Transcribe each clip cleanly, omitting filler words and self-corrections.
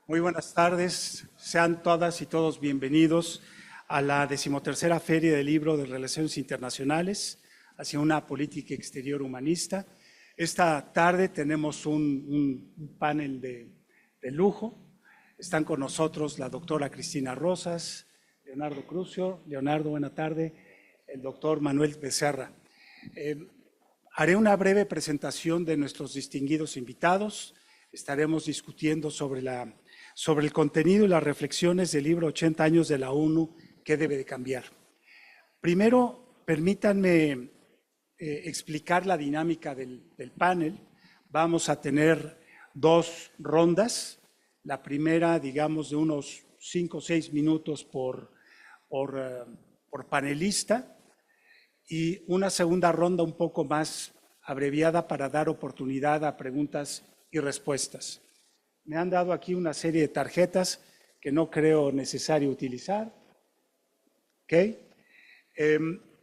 Muy buenas tardes, sean todas y todos bienvenidos a la 13ª Feria del Libro de Relaciones Internacionales hacia una política exterior humanista. Esta tarde tenemos un panel de lujo. Están con nosotros la doctora Cristina Rosas, Leonardo Crucio. Leonardo, buena tarde. El doctor Manuel Becerra. Haré una breve presentación de nuestros distinguidos invitados. Estaremos discutiendo sobre el contenido y las reflexiones del libro 80 años de la ONU, ¿qué debe de cambiar? Primero, permítanme explicar la dinámica del panel. Vamos a tener dos rondas. La primera, digamos, de unos 5 o 6 minutos por panelista, y una segunda ronda un poco más abreviada para dar oportunidad a preguntas y respuestas. Me han dado aquí una serie de tarjetas que no creo necesario utilizar. ¿Ok?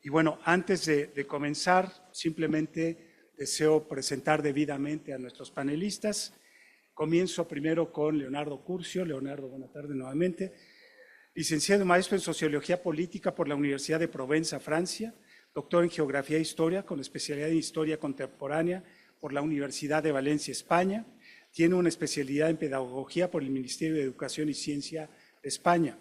Y bueno, antes de comenzar, simplemente deseo presentar debidamente a nuestros panelistas. Comienzo primero con Leonardo Curcio. Leonardo, buena tarde nuevamente. Licenciado y maestro en Sociología Política por la Universidad de Provenza, Francia. Doctor en Geografía e Historia con especialidad en Historia Contemporánea por la Universidad de Valencia, España. Tiene una especialidad en Pedagogía por el Ministerio de Educación y Ciencia de España.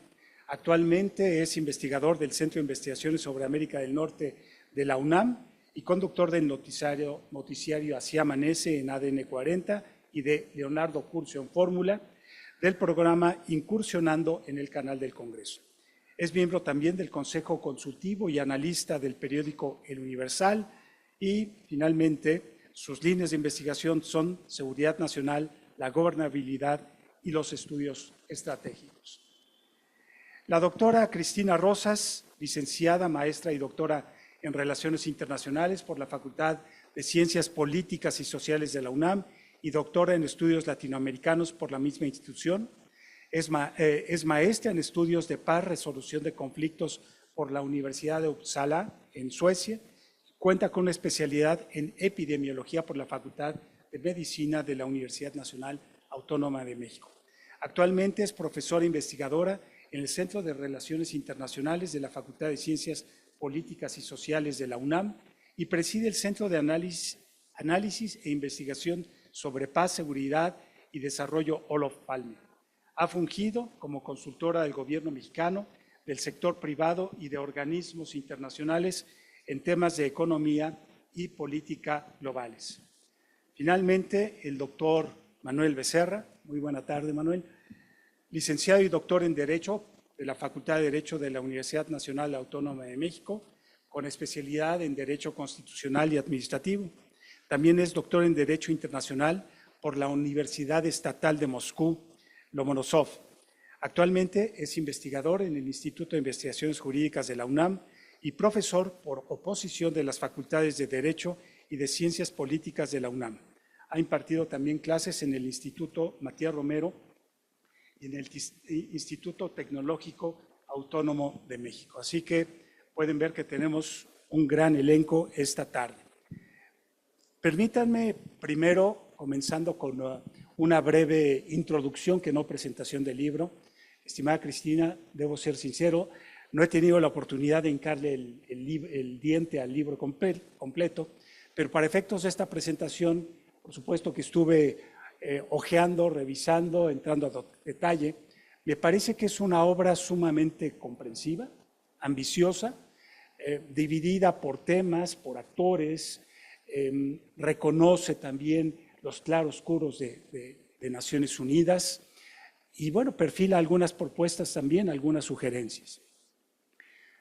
Actualmente es investigador del Centro de Investigaciones sobre América del Norte de la UNAM y conductor del noticiario Así Amanece en ADN 40 y de Leonardo Curcio en Fórmula, del programa Incursionando en el Canal del Congreso. Es miembro también del Consejo Consultivo y analista del periódico El Universal y, finalmente, sus líneas de investigación son seguridad nacional, la gobernabilidad y los estudios estratégicos. La doctora Cristina Rosas, licenciada, maestra y doctora en Relaciones Internacionales por la Facultad de Ciencias Políticas y Sociales de la UNAM y doctora en Estudios Latinoamericanos por la misma institución. Es maestra en Estudios de Paz, Resolución de Conflictos por la Universidad de Uppsala, en Suecia. Cuenta con una especialidad en Epidemiología por la Facultad de Medicina de la Universidad Nacional Autónoma de México. Actualmente es profesora investigadora en el Centro de Relaciones Internacionales de la Facultad de Ciencias Políticas y Sociales de la UNAM y preside el Centro de Análisis e Investigación sobre Paz, Seguridad y Desarrollo Olof Palme. Ha fungido como consultora del gobierno mexicano, del sector privado y de organismos internacionales en temas de economía y política globales. Finalmente, el doctor Manuel Becerra. Muy buena tarde, Manuel. Licenciado y doctor en Derecho de la Facultad de Derecho de la Universidad Nacional Autónoma de México, con especialidad en Derecho Constitucional y Administrativo. También es doctor en Derecho Internacional por la Universidad Estatal de Moscú, Lomonosov. Actualmente es investigador en el Instituto de Investigaciones Jurídicas de la UNAM y profesor por oposición de las Facultades de Derecho y de Ciencias Políticas de la UNAM. Ha impartido también clases en el Instituto Matías Romero y en el Instituto Tecnológico Autónomo de México. Así que pueden ver que tenemos un gran elenco esta tarde. Permítanme primero, comenzando con una breve introducción, que no presentación del libro. Estimada Cristina, debo ser sincero, no he tenido la oportunidad de hincarle el diente al libro completo, pero para efectos de esta presentación, por supuesto que estuve hojeando, revisando, entrando a detalle. Me parece que es una obra sumamente comprensiva, ambiciosa, dividida por temas, por actores, reconoce también los claroscuros de Naciones Unidas y, bueno, perfila algunas propuestas también, algunas sugerencias.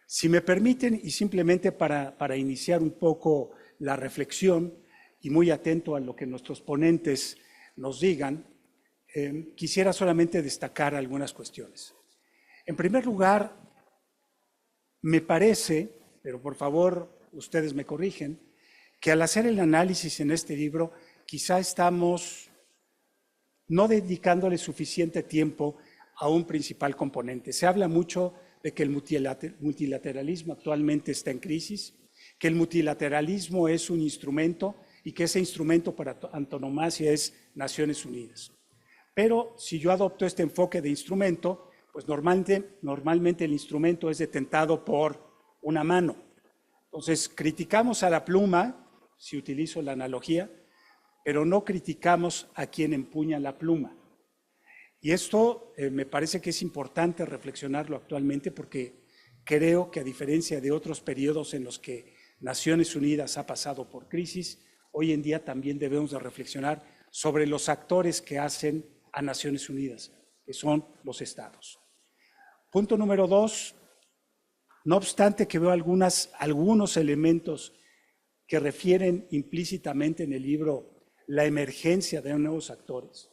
Si me permiten, y simplemente para iniciar un poco la reflexión y muy atento a lo que nuestros ponentes nos digan, quisiera solamente destacar algunas cuestiones. En primer lugar, me parece, pero por favor ustedes me corrigen, que al hacer el análisis en este libro, quizá estamos no dedicándole suficiente tiempo a un principal componente. Se habla mucho de que el multilateralismo actualmente está en crisis, que el multilateralismo es un instrumento y que ese instrumento para antonomasia es Naciones Unidas. Pero si yo adopto este enfoque de instrumento, pues normalmente el instrumento es detentado por una mano. Entonces, criticamos a la pluma, si utilizo la analogía, pero no criticamos a quien empuña la pluma. Y esto me parece que es importante reflexionarlo actualmente porque creo que a diferencia de otros periodos en los que Naciones Unidas ha pasado por crisis, hoy en día también debemos de reflexionar sobre los actores que hacen a Naciones Unidas, que son los estados. Punto número 2, no obstante que veo algunos elementos que refieren implícitamente en el libro la emergencia de nuevos actores,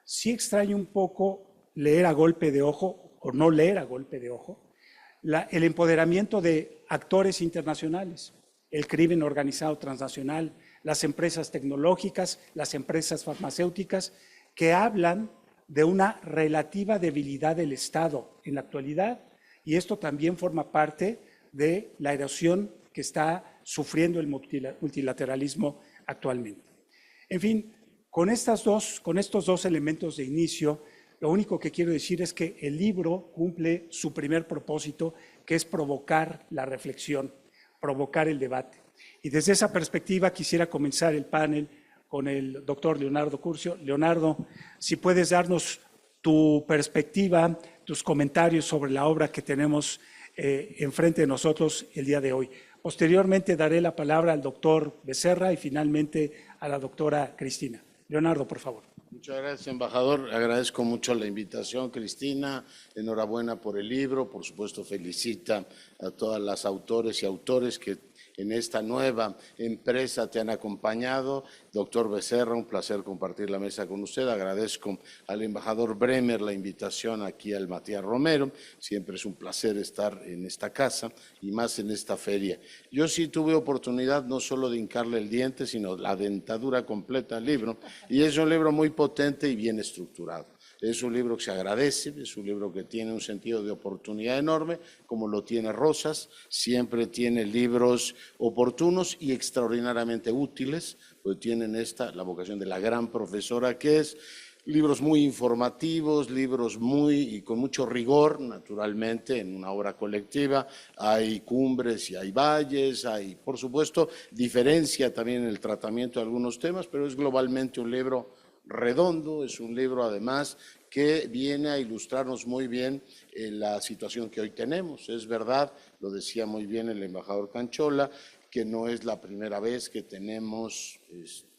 sí extraño un poco leer a golpe de ojo o no leer a golpe de ojo el empoderamiento de actores internacionales, el crimen organizado transnacional, las empresas tecnológicas, las empresas farmacéuticas, que hablan de una relativa debilidad del Estado en la actualidad, y esto también forma parte de la erosión que está sufriendo el multilateralismo actualmente. En fin, con estos dos elementos de inicio, lo único que quiero decir es que el libro cumple su primer propósito, que es provocar la reflexión, provocar el debate. Y desde esa perspectiva quisiera comenzar el panel con el doctor Leonardo Curcio. Leonardo, si puedes darnos tu perspectiva, tus comentarios sobre la obra que tenemos enfrente de nosotros el día de hoy. Posteriormente daré la palabra al doctor Becerra y finalmente a la doctora Cristina. Leonardo, por favor. Muchas gracias, embajador. Agradezco mucho la invitación, Cristina. Enhorabuena por el libro. Por supuesto, felicita a todas las autores y autores que en esta nueva empresa te han acompañado. Doctor Becerra, un placer compartir la mesa con usted. Agradezco al embajador Bremer la invitación aquí al Matías Romero. Siempre es un placer estar en esta casa y más en esta feria. Yo sí tuve oportunidad no solo de hincarle el diente, sino la dentadura completa al libro. Y es un libro muy potente y bien estructurado. Es un libro que se agradece, es un libro que tiene un sentido de oportunidad enorme, como lo tiene Rosas. Siempre tiene libros oportunos y extraordinariamente útiles, pues tienen la vocación de la gran profesora que es. Libros muy informativos, libros y con mucho rigor, naturalmente, en una obra colectiva. Hay cumbres y hay valles, hay, por supuesto, diferencia también en el tratamiento de algunos temas, pero es globalmente un libro redondo, es un libro además que viene a ilustrarnos muy bien la situación que hoy tenemos. Es verdad, lo decía muy bien el embajador Canchola, que no es la primera vez que tenemos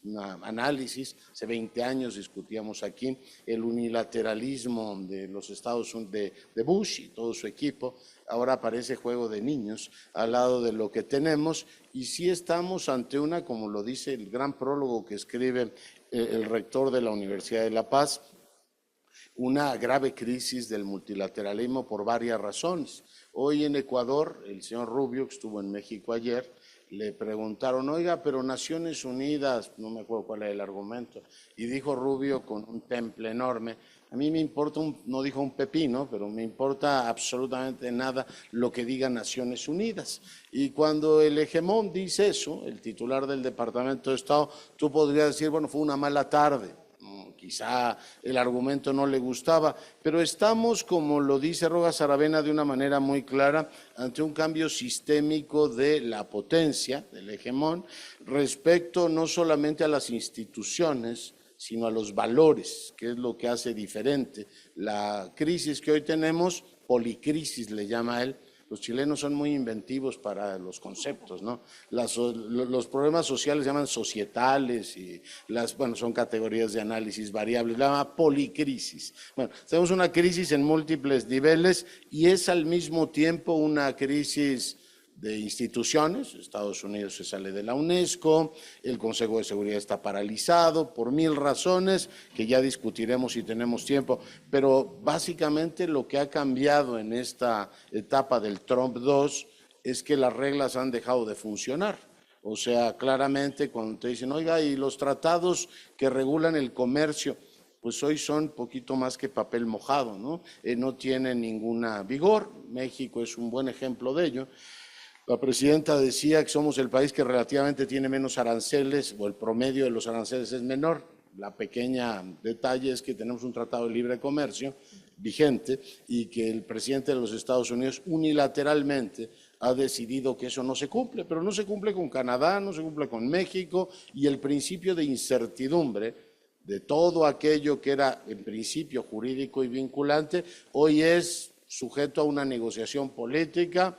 un análisis. Hace 20 años discutíamos aquí el unilateralismo de los Estados Unidos, de Bush y todo su equipo. Ahora parece juego de niños al lado de lo que tenemos, y sí estamos ante una, como lo dice el gran prólogo que escribe el rector de la Universidad de La Paz, una grave crisis del multilateralismo por varias razones. Hoy en Ecuador, el señor Rubio, que estuvo en México ayer, le preguntaron, oiga, pero Naciones Unidas, no me acuerdo cuál era el argumento, y dijo Rubio con un temple enorme, a mí me importa, no dijo un pepino, pero me importa absolutamente nada lo que diga Naciones Unidas. Y cuando el hegemón dice eso, el titular del Departamento de Estado, tú podrías decir, bueno, fue una mala tarde. Quizá el argumento no le gustaba, pero estamos, como lo dice Rojas Aravena de una manera muy clara, ante un cambio sistémico de la potencia, del hegemón, respecto no solamente a las instituciones, sino a los valores, que es lo que hace diferente. La crisis que hoy tenemos, policrisis le llama él. Los chilenos son muy inventivos para los conceptos, ¿no? Los problemas sociales se llaman societales y son categorías de análisis variables, la llama policrisis. Bueno, tenemos una crisis en múltiples niveles y es al mismo tiempo una crisis de instituciones. Estados Unidos se sale de la UNESCO, el Consejo de Seguridad está paralizado por 1000 razones que ya discutiremos si tenemos tiempo, pero básicamente lo que ha cambiado en esta etapa del Trump 2 es que las reglas han dejado de funcionar. O sea, claramente cuando te dicen, oiga, y los tratados que regulan el comercio, pues hoy son poquito más que papel mojado, ¿no? No tienen ninguna vigor. México es un buen ejemplo de ello. La presidenta decía que somos el país que relativamente tiene menos aranceles, o el promedio de los aranceles es menor. la pequeña detalle es que tenemos un tratado de libre comercio vigente y que el presidente de los Estados Unidos unilateralmente ha decidido que eso no se cumple, pero no se cumple con Canadá, no se cumple con México, y el principio de incertidumbre de todo aquello que era en principio jurídico y vinculante, hoy es sujeto a una negociación política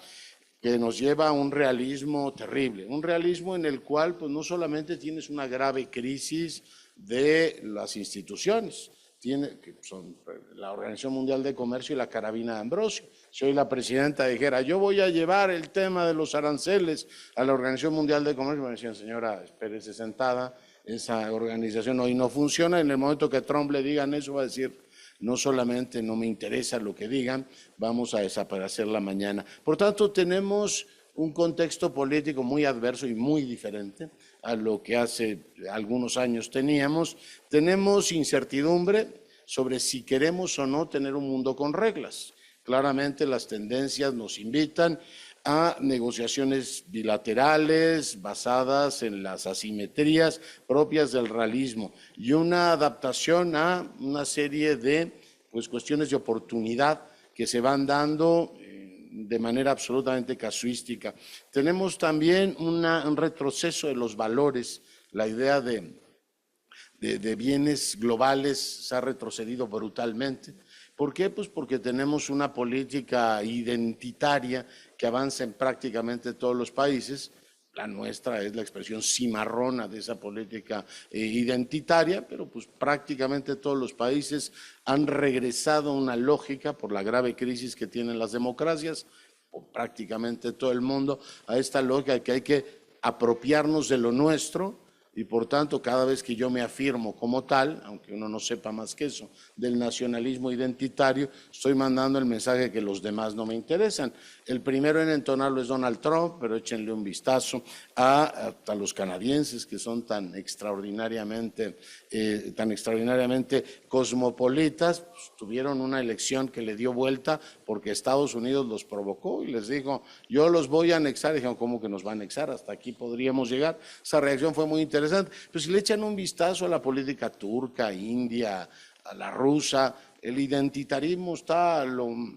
que nos lleva a un realismo terrible, un realismo en el cual pues, no solamente tienes una grave crisis de las instituciones, que son la Organización Mundial de Comercio y la Carabina de Ambrosio. Si hoy la presidenta dijera, yo voy a llevar el tema de los aranceles a la Organización Mundial de Comercio, me decían, señora, espérese sentada, esa organización hoy no funciona. En el momento que Trump le digan eso, va a decir, no solamente no me interesa lo que digan, vamos a desaparecerla mañana. Por tanto, tenemos un contexto político muy adverso y muy diferente a lo que hace algunos años teníamos. Tenemos incertidumbre sobre si queremos o no tener un mundo con reglas. Claramente las tendencias nos invitan a negociaciones bilaterales basadas en las asimetrías propias del realismo y una adaptación a una serie de cuestiones de oportunidad que se van dando de manera absolutamente casuística. Tenemos también un retroceso de los valores, la idea de bienes globales se ha retrocedido brutalmente. ¿Por qué? Pues porque tenemos una política identitaria que avanza en prácticamente todos los países. La nuestra es la expresión cimarrona de esa política identitaria, pero pues prácticamente todos los países han regresado a una lógica por la grave crisis que tienen las democracias, o prácticamente todo el mundo, a esta lógica de que hay que apropiarnos de lo nuestro. Y por tanto, cada vez que yo me afirmo como tal, aunque uno no sepa más que eso, del nacionalismo identitario, estoy mandando el mensaje que los demás no me interesan. El primero en entonarlo es Donald Trump, pero échenle un vistazo a los canadienses que son tan extraordinariamente cosmopolitas. Pues, tuvieron una elección que le dio vuelta porque Estados Unidos los provocó y les dijo, yo los voy a anexar. Y dijeron, ¿cómo que nos va a anexar? Hasta aquí podríamos llegar. Esa reacción fue muy interesante. Pero si le echan un vistazo a la política turca, india, a la rusa, el identitarismo está,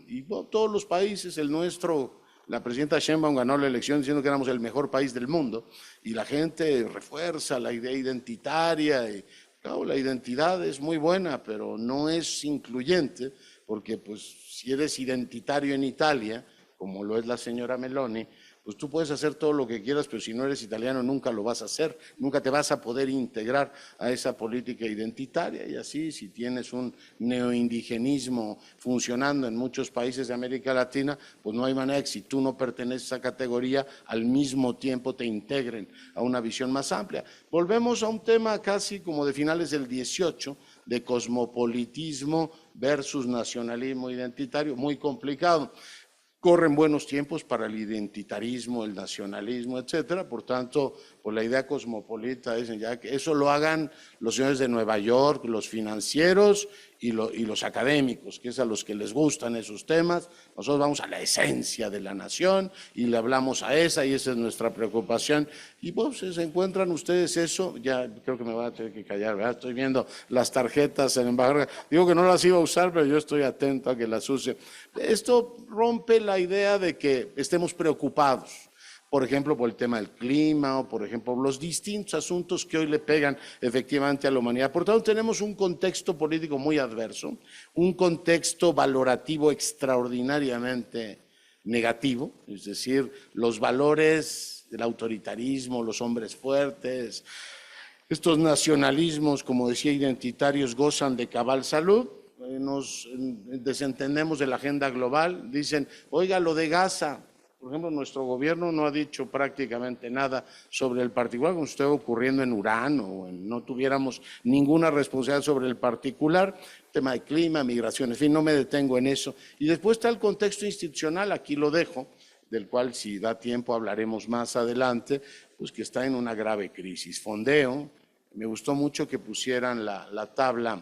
y todos los países, el nuestro, la presidenta Sheinbaum ganó la elección diciendo que éramos el mejor país del mundo, y la gente refuerza la idea identitaria, y claro, la identidad es muy buena, pero no es incluyente, porque pues si eres identitario en Italia, como lo es la señora Meloni, pues tú puedes hacer todo lo que quieras, pero si no eres italiano nunca lo vas a hacer, nunca te vas a poder integrar a esa política identitaria. Y así, si tienes un neoindigenismo funcionando en muchos países de América Latina, pues no hay manera que si tú no perteneces a esa categoría, al mismo tiempo te integren a una visión más amplia. Volvemos a un tema casi como de finales del 18, de cosmopolitismo versus nacionalismo identitario, muy complicado. Corren buenos tiempos para el identitarismo, el nacionalismo, etcétera. Por tanto, por la idea cosmopolita, dicen ya que eso lo hagan los señores de Nueva York, los financieros y los académicos, que es a los que les gustan esos temas. Nosotros vamos a la esencia de la nación y le hablamos a esa, y esa es nuestra preocupación. Y pues se encuentran ustedes eso, ya creo que me voy a tener que callar, ¿verdad? Estoy viendo las tarjetas en embajador. Digo que no las iba a usar, pero yo estoy atento a que las use. Esto rompe la idea de que estemos preocupados, por ejemplo, por el tema del clima o, por ejemplo, los distintos asuntos que hoy le pegan efectivamente a la humanidad. Por tanto, tenemos un contexto político muy adverso, un contexto valorativo extraordinariamente negativo, es decir, los valores del autoritarismo, los hombres fuertes, estos nacionalismos, como decía, identitarios, gozan de cabal salud. Nos desentendemos de la agenda global, dicen, oiga, lo de Gaza. Por ejemplo, nuestro gobierno no ha dicho prácticamente nada sobre el particular, como esté ocurriendo en Urán, o no tuviéramos ninguna responsabilidad sobre el particular, tema de clima, migración, en fin, no me detengo en eso. Y después está el contexto institucional, aquí lo dejo, del cual si da tiempo hablaremos más adelante, pues que está en una grave crisis. Fondeo, me gustó mucho que pusieran la tabla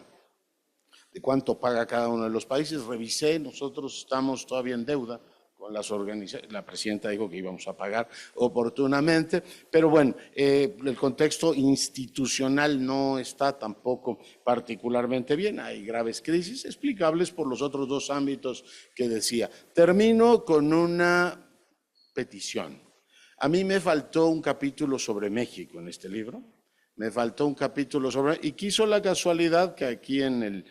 de cuánto paga cada uno de los países, revisé, nosotros estamos todavía en deuda con las organizaciones. La presidenta dijo que íbamos a pagar oportunamente, pero bueno, el contexto institucional no está tampoco particularmente bien. Hay graves crisis explicables por los otros dos ámbitos que decía. Termino con una petición. A mí me faltó un capítulo sobre México en este libro. Me faltó un capítulo sobre... Y quiso la casualidad que aquí en el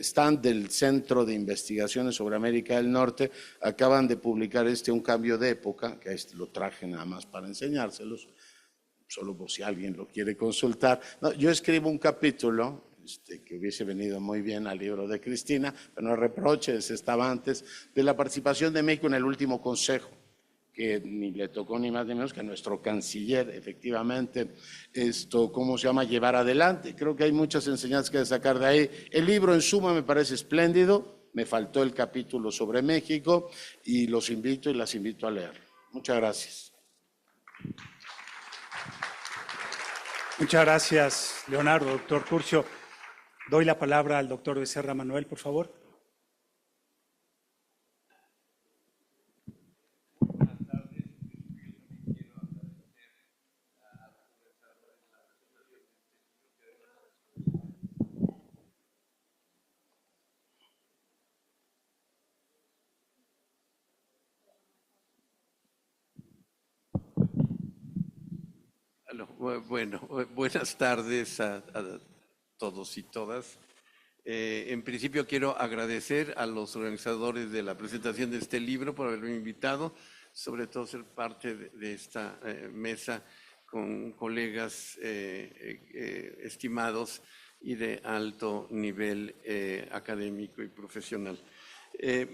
stand del Centro de Investigaciones sobre América del Norte acaban de publicar Un cambio de época, que lo traje nada más para enseñárselos, solo por si alguien lo quiere consultar. No, yo escribo un capítulo que hubiese venido muy bien al libro de Cristina, pero no reproches, estaba antes, de la participación de México en el último consejo, que ni le tocó ni más ni menos que a nuestro canciller, efectivamente, ¿cómo se llama?, llevar adelante. Creo que hay muchas enseñanzas que sacar de ahí. El libro en suma me parece espléndido, me faltó el capítulo sobre México y los invito y las invito a leer. Muchas gracias. Muchas gracias, Leonardo. Doctor Curcio, doy la palabra al doctor Becerra Manuel, por favor. Bueno, buenas tardes a todos y todas. En principio quiero agradecer a los organizadores de la presentación de este libro por haberme invitado, sobre todo ser parte de esta mesa con colegas estimados y de alto nivel académico y profesional.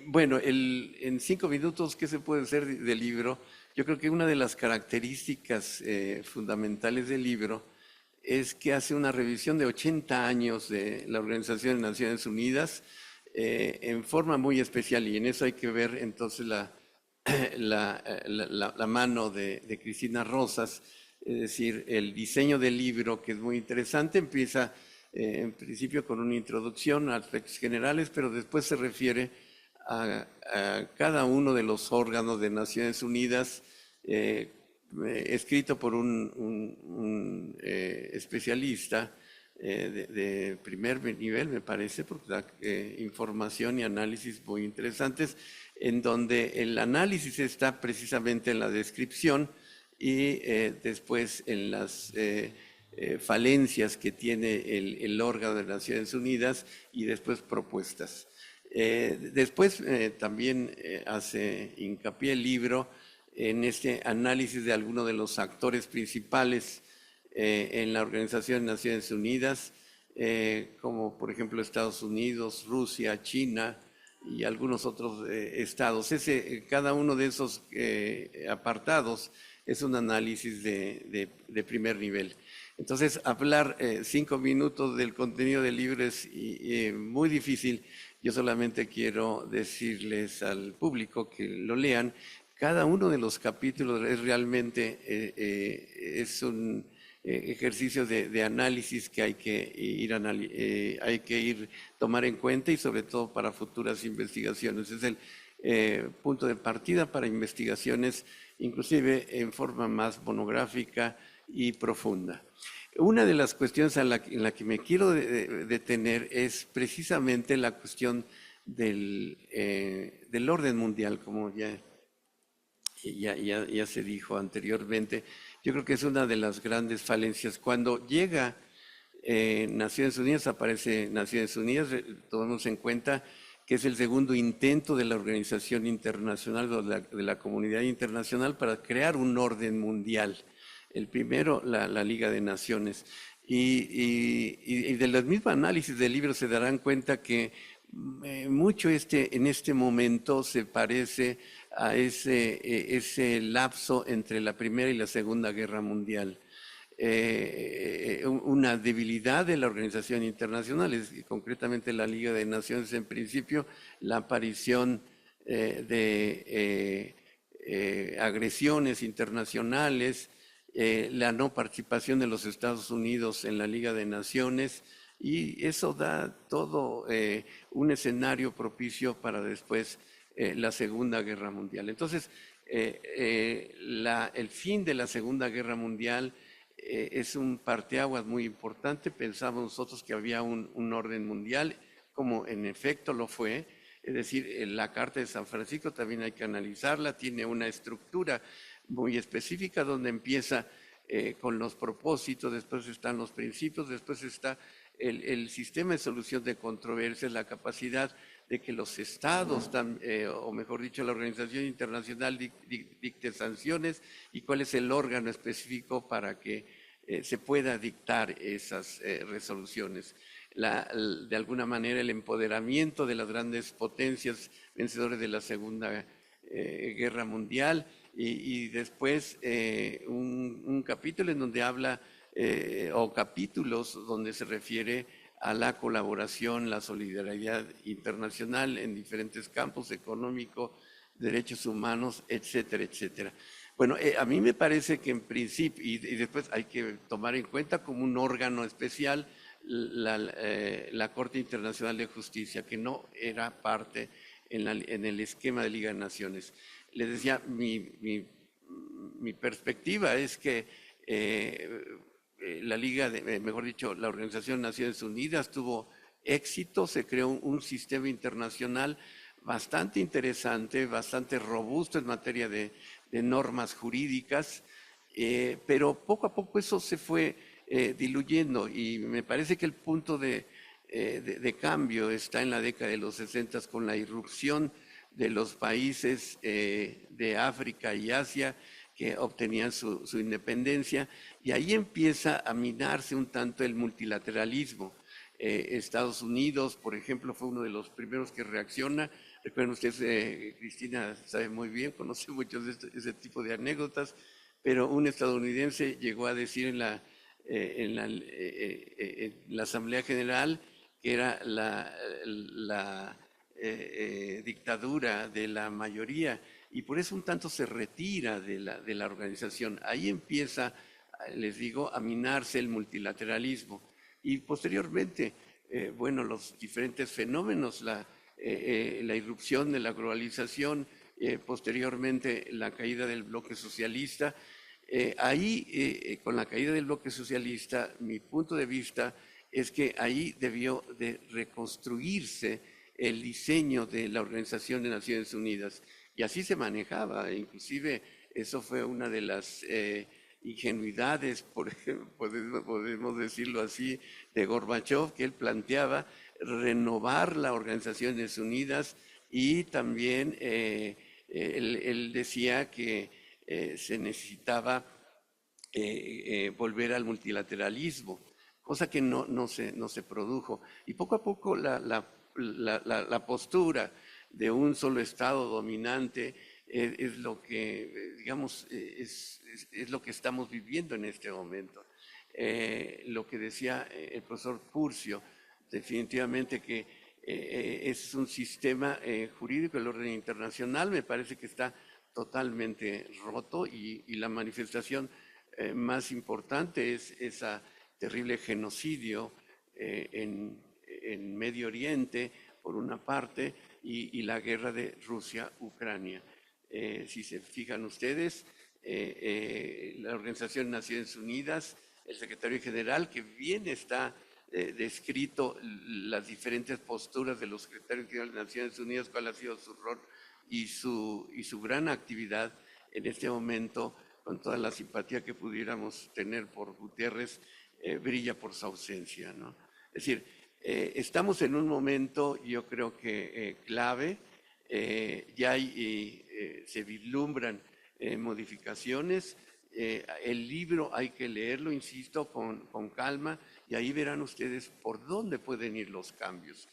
Bueno, en 5 minutos, ¿qué se puede hacer del libro? Yo creo que una de las características fundamentales del libro es que hace una revisión de 80 años de la Organización de Naciones Unidas en forma muy especial, y en eso hay que ver entonces la mano de Cristina Rosas, es decir, el diseño del libro, que es muy interesante. Empieza en principio con una introducción a aspectos generales, pero después se refiere a cada uno de los órganos de Naciones Unidas, escrito por un especialista de primer nivel, me parece, porque da información y análisis muy interesantes, en donde el análisis está precisamente en la descripción y después en las falencias que tiene el órgano de Naciones Unidas, y después propuestas. Después también hace hincapié el libro en este análisis de algunos de los actores principales en la Organización de Naciones Unidas, como por ejemplo Estados Unidos, Rusia, China y algunos otros estados. Cada uno de esos apartados es un análisis de primer nivel. Entonces, hablar 5 minutos del contenido del libro es muy difícil. Yo solamente quiero decirles al público que lo lean. Cada uno de los capítulos es realmente es un ejercicio de análisis que hay que ir tomar en cuenta, y sobre todo para futuras investigaciones. Es el punto de partida para investigaciones, inclusive en forma más monográfica y profunda. Una de las cuestiones en la que me quiero detener es precisamente la cuestión del orden mundial, como ya se dijo anteriormente. Yo creo que es una de las grandes falencias. Cuando llega Naciones Unidas, aparece Naciones Unidas, tomemos en cuenta que es el segundo intento de la organización internacional, de la comunidad internacional, para crear un orden mundial. El primero, la Liga de Naciones. Y de los mismos análisis del libro se darán cuenta que mucho en este momento se parece a ese lapso entre la Primera y la Segunda Guerra Mundial. Una debilidad de la organización internacional, concretamente la Liga de Naciones, en principio, la aparición de agresiones internacionales, la no participación de los Estados Unidos en la Liga de Naciones, y eso da todo un escenario propicio para después la Segunda Guerra Mundial. Entonces, el fin de la Segunda Guerra Mundial es un parteaguas muy importante. Pensamos nosotros que había un orden mundial, como en efecto lo fue. Es decir, la Carta de San Francisco también hay que analizarla, tiene una estructura muy específica donde empieza con los propósitos, después están los principios, después está el sistema de solución de controversias, la capacidad de que los estados, o mejor dicho, la Organización Internacional dicte sanciones y cuál es el órgano específico para que se pueda dictar esas resoluciones. De alguna manera el empoderamiento de las grandes potencias vencedores de la Segunda Guerra Mundial y después un capítulo en donde habla o capítulos donde se refiere a la colaboración, la solidaridad internacional en diferentes campos, económico, derechos humanos, etcétera, etcétera. Bueno, a mí me parece que en principio, y después hay que tomar en cuenta como un órgano especial la Corte Internacional de Justicia, que no era parte en el esquema de Liga de Naciones. Les decía, mi perspectiva es que la Liga, mejor dicho, la Organización de Naciones Unidas tuvo éxito, se creó un sistema internacional bastante interesante, bastante robusto en materia de normas jurídicas, pero poco a poco eso se fue diluyendo y me parece que el punto de cambio está en la década de los 60 con la irrupción de los países de África y Asia que obtenían su independencia, y ahí empieza a minarse un tanto el multilateralismo. Estados Unidos, por ejemplo, fue uno de los primeros que reacciona. Recuerden ustedes, Cristina sabe muy bien, conoce muchos de ese tipo de anécdotas, pero un estadounidense llegó a decir en la Asamblea General que era la dictadura de la mayoría, y por eso un tanto se retira de la organización. Ahí empieza, les digo, a minarse el multilateralismo. Y posteriormente, bueno, los diferentes fenómenos, la irrupción de la globalización, posteriormente la caída del bloque socialista. Con la caída del bloque socialista, mi punto de vista es que ahí debió de reconstruirse el diseño de la Organización de Naciones Unidas. Y así se manejaba, inclusive eso fue una de las ingenuidades, por ejemplo, podemos decirlo así, de Gorbachev, que él planteaba renovar la Organización de Naciones Unidas, y también él decía que se necesitaba volver al multilateralismo, cosa que no se produjo. Y poco a poco la postura de un solo Estado dominante es lo que, digamos, es lo que estamos viviendo en este momento. Lo que decía el profesor Purcio, definitivamente que es un sistema jurídico del orden internacional, me parece que está totalmente roto, y la manifestación más importante es ese terrible genocidio en Medio Oriente, por una parte, y la guerra de Rusia-Ucrania. Si se fijan ustedes, la Organización de Naciones Unidas, el secretario general, que bien está descrito las diferentes posturas de los secretarios generales de Naciones Unidas, cuál ha sido su rol y su gran actividad en este momento, con toda la simpatía que pudiéramos tener por Gutiérrez, brilla por su ausencia, ¿no? Es decir, estamos en un momento, yo creo que clave, ya se vislumbran modificaciones. El libro hay que leerlo, insisto, con calma, y ahí verán ustedes por dónde pueden ir los cambios.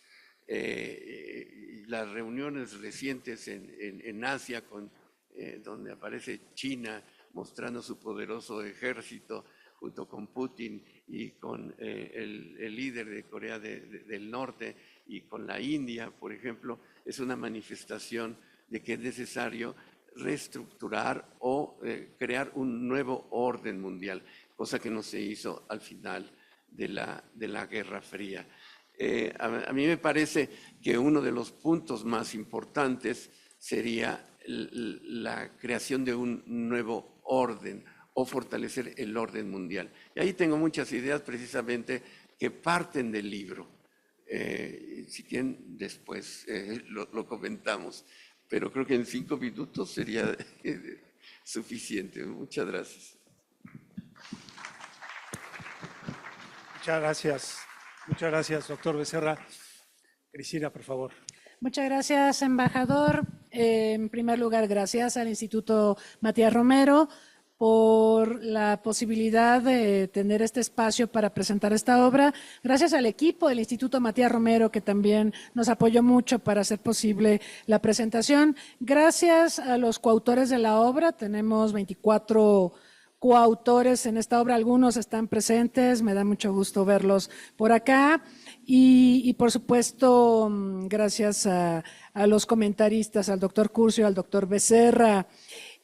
Las reuniones recientes en Asia, donde aparece China mostrando su poderoso ejército junto con Putin y con el líder de Corea del Norte y con la India, por ejemplo, es una manifestación de que es necesario reestructurar o crear un nuevo orden mundial, cosa que no se hizo al final de la Guerra Fría. A mí me parece que uno de los puntos más importantes sería la creación de un nuevo orden o fortalecer el orden mundial. Y ahí tengo muchas ideas precisamente que parten del libro. Si quieren, después lo comentamos, pero creo que en 5 minutos sería suficiente. Muchas gracias. Muchas gracias, doctor Becerra. Cristina, por favor. Muchas gracias, embajador. En primer lugar, gracias al Instituto Matías Romero por la posibilidad de tener este espacio para presentar esta obra. Gracias al equipo del Instituto Matías Romero, que también nos apoyó mucho para hacer posible la presentación. Gracias a los coautores de la obra. Tenemos 24 coautores en esta obra, algunos están presentes, me da mucho gusto verlos por acá y por supuesto gracias a los comentaristas, al doctor Curcio, al doctor Becerra.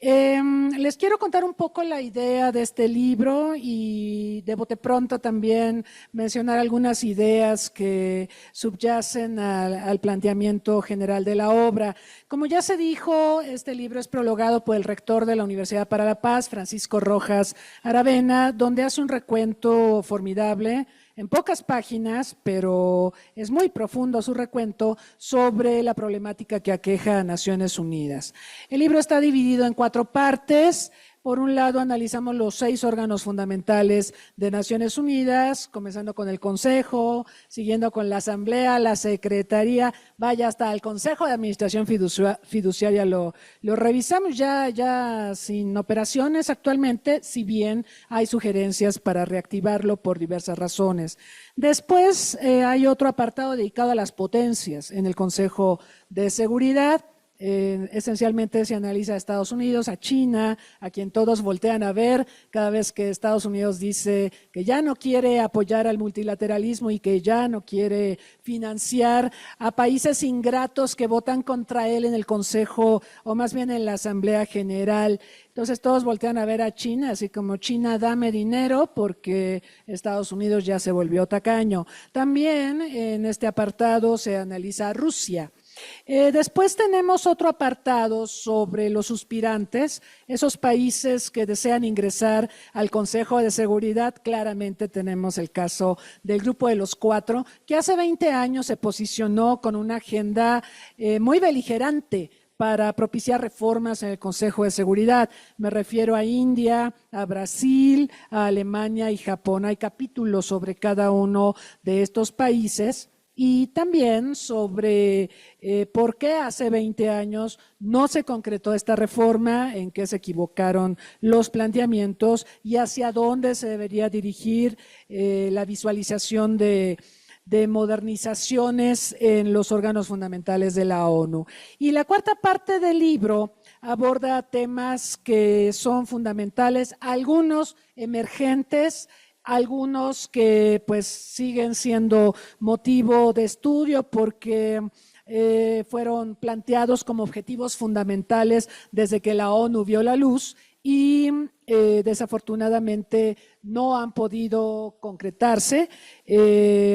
Les quiero contar un poco la idea de este libro y de bote pronto también mencionar algunas ideas que subyacen al planteamiento general de la obra. Como ya se dijo, este libro es prologado por el rector de la Universidad para la Paz, Francisco Rojas Aravena, donde hace un recuento formidable en pocas páginas, pero es muy profundo su recuento sobre la problemática que aqueja a Naciones Unidas. El libro está dividido en 4 partes. Por un lado, analizamos los 6 órganos fundamentales de Naciones Unidas, comenzando con el Consejo, siguiendo con la Asamblea, la Secretaría, vaya hasta el Consejo de Administración Fiduciaria, lo revisamos ya sin operaciones actualmente, si bien hay sugerencias para reactivarlo por diversas razones. Después hay otro apartado dedicado a las potencias en el Consejo de Seguridad. Esencialmente se analiza a Estados Unidos, a China, a quien todos voltean a ver cada vez que Estados Unidos dice que ya no quiere apoyar al multilateralismo y que ya no quiere financiar a países ingratos que votan contra él en el Consejo o más bien en la Asamblea General. Entonces todos voltean a ver a China, así como China dame dinero porque Estados Unidos ya se volvió tacaño. También en este apartado se analiza a Rusia. Después tenemos otro apartado sobre los suspirantes, esos países que desean ingresar al Consejo de Seguridad. Claramente tenemos el caso del Grupo de los 4, que hace 20 años se posicionó con una agenda muy beligerante para propiciar reformas en el Consejo de Seguridad. Me refiero a India, a Brasil, a Alemania y Japón. Hay capítulos sobre cada uno de estos países. Y también sobre por qué hace 20 años no se concretó esta reforma, en qué se equivocaron los planteamientos y hacia dónde se debería dirigir la visualización de modernizaciones en los órganos fundamentales de la ONU. Y la cuarta parte del libro aborda temas que son fundamentales, algunos emergentes, algunos que pues siguen siendo motivo de estudio porque fueron planteados como objetivos fundamentales desde que la ONU vio la luz y desafortunadamente no han podido concretarse.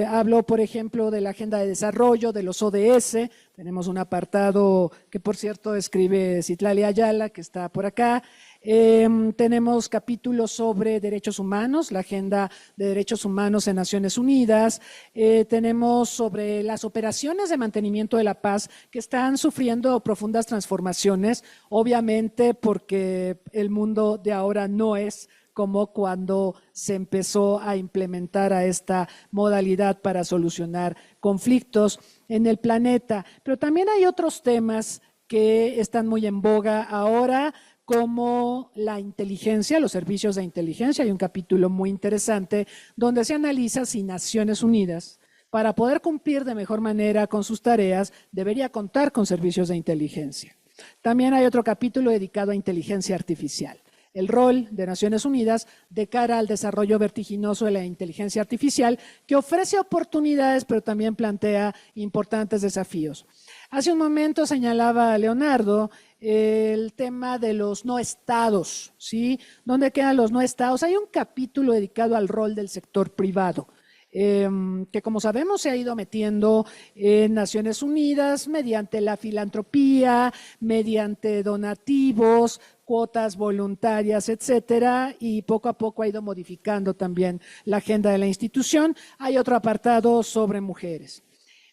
Hablo, por ejemplo, de la Agenda de Desarrollo, de los ODS. Tenemos un apartado que, por cierto, escribe Citlali Ayala, que está por acá. Tenemos capítulos sobre derechos humanos, la Agenda de Derechos Humanos en Naciones Unidas. Tenemos sobre las operaciones de mantenimiento de la paz que están sufriendo profundas transformaciones, obviamente porque el mundo de ahora no es como cuando se empezó a implementar a esta modalidad para solucionar conflictos en el planeta. Pero también hay otros temas que están muy en boga ahora, como la inteligencia, los servicios de inteligencia. Hay un capítulo muy interesante donde se analiza si Naciones Unidas, para poder cumplir de mejor manera con sus tareas, debería contar con servicios de inteligencia. También hay otro capítulo dedicado a inteligencia artificial, el rol de Naciones Unidas de cara al desarrollo vertiginoso de la inteligencia artificial, que ofrece oportunidades, pero también plantea importantes desafíos. Hace un momento señalaba Leonardo el tema de los no estados, ¿sí? ¿Dónde quedan los no estados? Hay un capítulo dedicado al rol del sector privado que como sabemos se ha ido metiendo en Naciones Unidas mediante la filantropía, mediante donativos, cuotas voluntarias, etcétera, y poco a poco ha ido modificando también la agenda de la institución. Hay otro apartado sobre mujeres.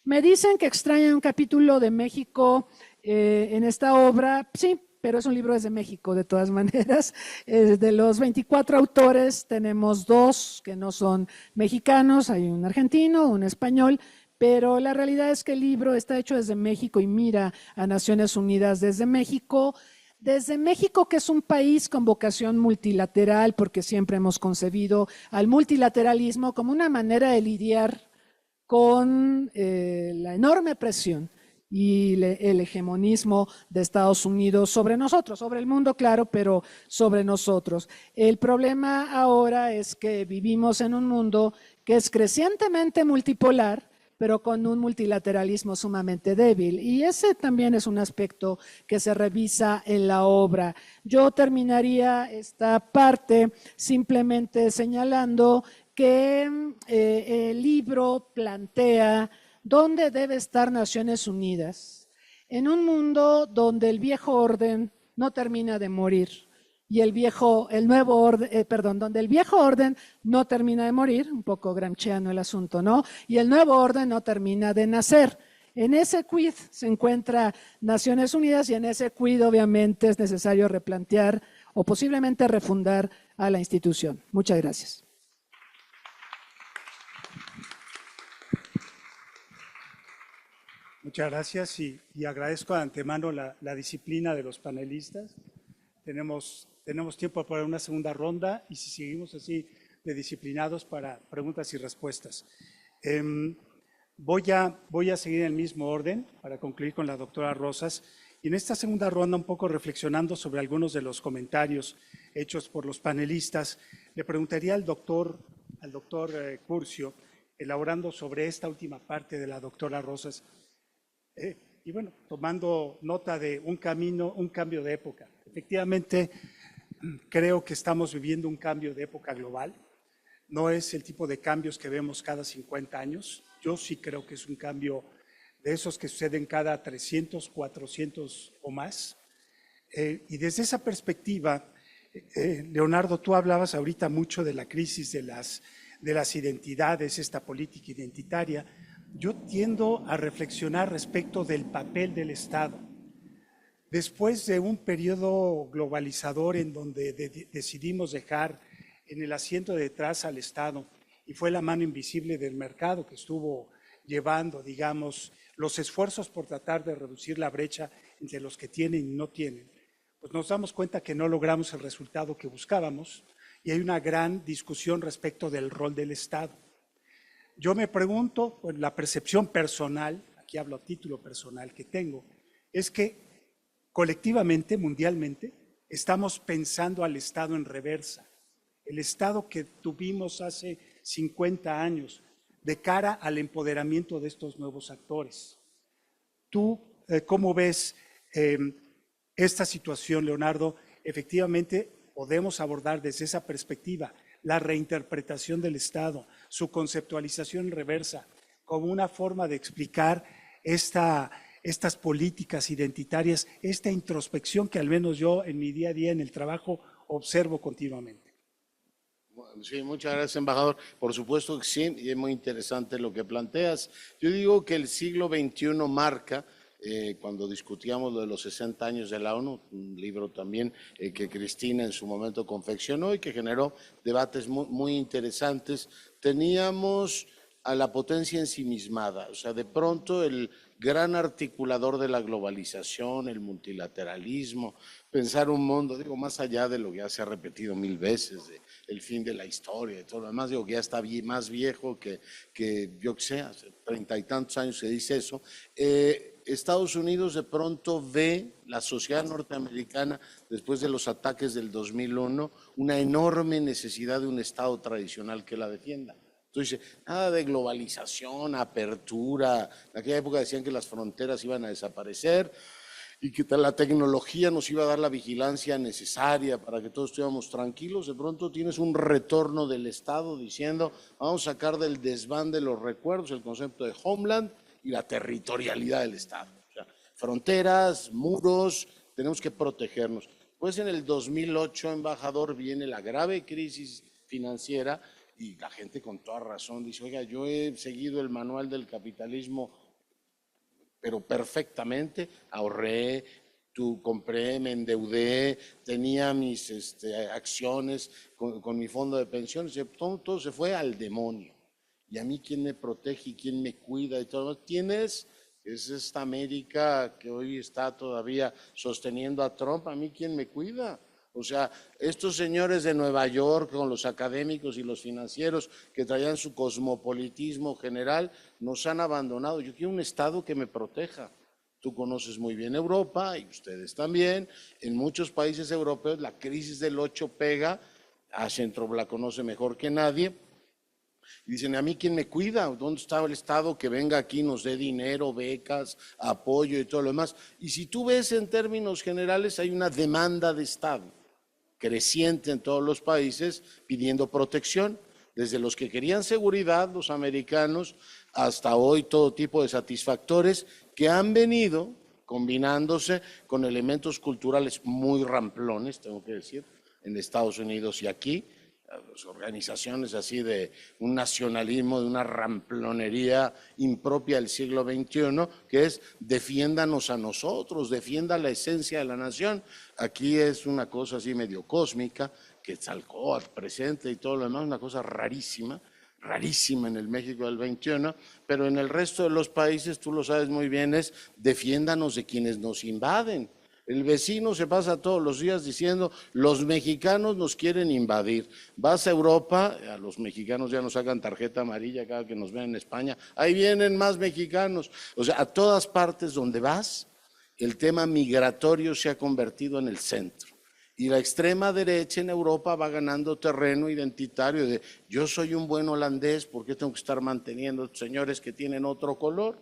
Me dicen que extrañan un capítulo de México en esta obra. Sí, pero es un libro desde México, de todas maneras. De los 24 autores, tenemos 2 que no son mexicanos, hay un argentino, un español, pero la realidad es que el libro está hecho desde México y mira a Naciones Unidas desde México, que es un país con vocación multilateral, porque siempre hemos concebido al multilateralismo como una manera de lidiar con la enorme presión y el hegemonismo de Estados Unidos sobre nosotros, sobre el mundo, claro, pero sobre nosotros. El problema ahora es que vivimos en un mundo que es crecientemente multipolar, pero con un multilateralismo sumamente débil. Y ese también es un aspecto que se revisa en la obra. Yo terminaría esta parte simplemente señalando que el libro plantea dónde debe estar Naciones Unidas en un mundo donde el viejo orden no termina de morir y donde el viejo orden no termina de morir, un poco gramsciano el asunto, ¿no? Y el nuevo orden no termina de nacer. En ese quid se encuentra Naciones Unidas y en ese quid obviamente es necesario replantear o posiblemente refundar a la institución. Muchas gracias. Muchas gracias y agradezco de antemano la disciplina de los panelistas. Tenemos tiempo para una segunda ronda y si seguimos así de disciplinados para preguntas y respuestas. Voy a seguir en el mismo orden para concluir con la doctora Rosas. Y en esta segunda ronda, un poco reflexionando sobre algunos de los comentarios hechos por los panelistas, le preguntaría al doctor Curcio, elaborando sobre esta última parte de la doctora Rosas, y bueno, tomando nota de un cambio de época. Efectivamente, creo que estamos viviendo un cambio de época global. No es el tipo de cambios que vemos cada 50 años. Yo sí creo que es un cambio de esos que suceden cada 300, 400 o más. Y desde esa perspectiva, Leonardo, tú hablabas ahorita mucho de la crisis de las identidades, esta política identitaria. Yo tiendo a reflexionar respecto del papel del Estado. Después de un periodo globalizador en donde decidimos dejar en el asiento de detrás al Estado y fue la mano invisible del mercado que estuvo llevando, digamos, los esfuerzos por tratar de reducir la brecha entre los que tienen y no tienen, pues nos damos cuenta que no logramos el resultado que buscábamos y hay una gran discusión respecto del rol del Estado. Yo me pregunto, pues, la percepción personal, aquí hablo a título personal que tengo, es que colectivamente, mundialmente, estamos pensando al Estado en reversa. El Estado que tuvimos hace 50 años de cara al empoderamiento de estos nuevos actores. ¿Tú cómo ves esta situación, Leonardo? Efectivamente, podemos abordar desde esa perspectiva la reinterpretación del Estado, su conceptualización en reversa, como una forma de explicar estas políticas identitarias, esta introspección que al menos yo en mi día a día en el trabajo observo continuamente. Sí, muchas gracias, embajador. Por supuesto que sí, y es muy interesante lo que planteas. Yo digo que el siglo XXI marca, cuando discutíamos lo de los 60 años de la ONU, un libro también que Cristina en su momento confeccionó y que generó debates muy interesantes, teníamos a la potencia ensimismada, o sea, de pronto el gran articulador de la globalización, el multilateralismo, pensar un mundo, digo, más allá de lo que ya se ha repetido 1000 veces, el fin de la historia y todo lo demás, digo que ya está más viejo que yo que sé, hace 30 y tantos años se dice eso. Estados Unidos de pronto ve la sociedad norteamericana, después de los ataques del 2001, una enorme necesidad de un Estado tradicional que la defienda. Entonces, nada de globalización, apertura. En aquella época decían que las fronteras iban a desaparecer. y que la tecnología nos iba a dar la vigilancia necesaria para que todos estuviéramos tranquilos, de pronto tienes un retorno del Estado diciendo, vamos a sacar del desván de los recuerdos el concepto de homeland y la territorialidad del Estado. O sea, fronteras, muros, tenemos que protegernos. Pues en el 2008, embajador, viene la grave crisis financiera y la gente con toda razón dice, oiga, yo he seguido el manual del capitalismo pero perfectamente, ahorré, compré, me endeudé, tenía mis acciones con mi fondo de pensiones, todo se fue al demonio. Y a mí, ¿quién me protege y quién me cuida y todo? ¿Tienes? Es esta América que hoy está todavía sosteniendo a Trump, ¿a mí quién me cuida? O sea, estos señores de Nueva York con los académicos y los financieros que traían su cosmopolitismo general, nos han abandonado. Yo quiero un Estado que me proteja. Tú conoces muy bien Europa y ustedes también. En muchos países europeos la crisis del 8 pega, Ascentrop la conoce mejor que nadie. Y dicen, ¿a mí quién me cuida? ¿Dónde está el Estado que venga aquí, nos dé dinero, becas, apoyo y todo lo demás? Y si tú ves en términos generales, hay una demanda de Estado creciente en todos los países pidiendo protección, desde los que querían seguridad, los americanos, hasta hoy todo tipo de satisfactores que han venido combinándose con elementos culturales muy ramplones, tengo que decir, en Estados Unidos y aquí, las organizaciones así de un nacionalismo, de una ramplonería impropia del siglo XXI, que es defiéndanos a nosotros, defienda la esencia de la nación. Aquí es una cosa así medio cósmica, que Quetzalcóatl presente y todo lo demás, una cosa rarísima en el México del XXI, pero en el resto de los países, tú lo sabes muy bien, es defiéndanos de quienes nos invaden. El vecino se pasa todos los días diciendo, los mexicanos nos quieren invadir. Vas a Europa, a los mexicanos ya nos sacan tarjeta amarilla cada que nos ven en España, ahí vienen más mexicanos. O sea, a todas partes donde vas, el tema migratorio se ha convertido en el centro. Y la extrema derecha en Europa va ganando terreno identitario de, yo soy un buen holandés, ¿por qué tengo que estar manteniendo a estos señores que tienen otro color?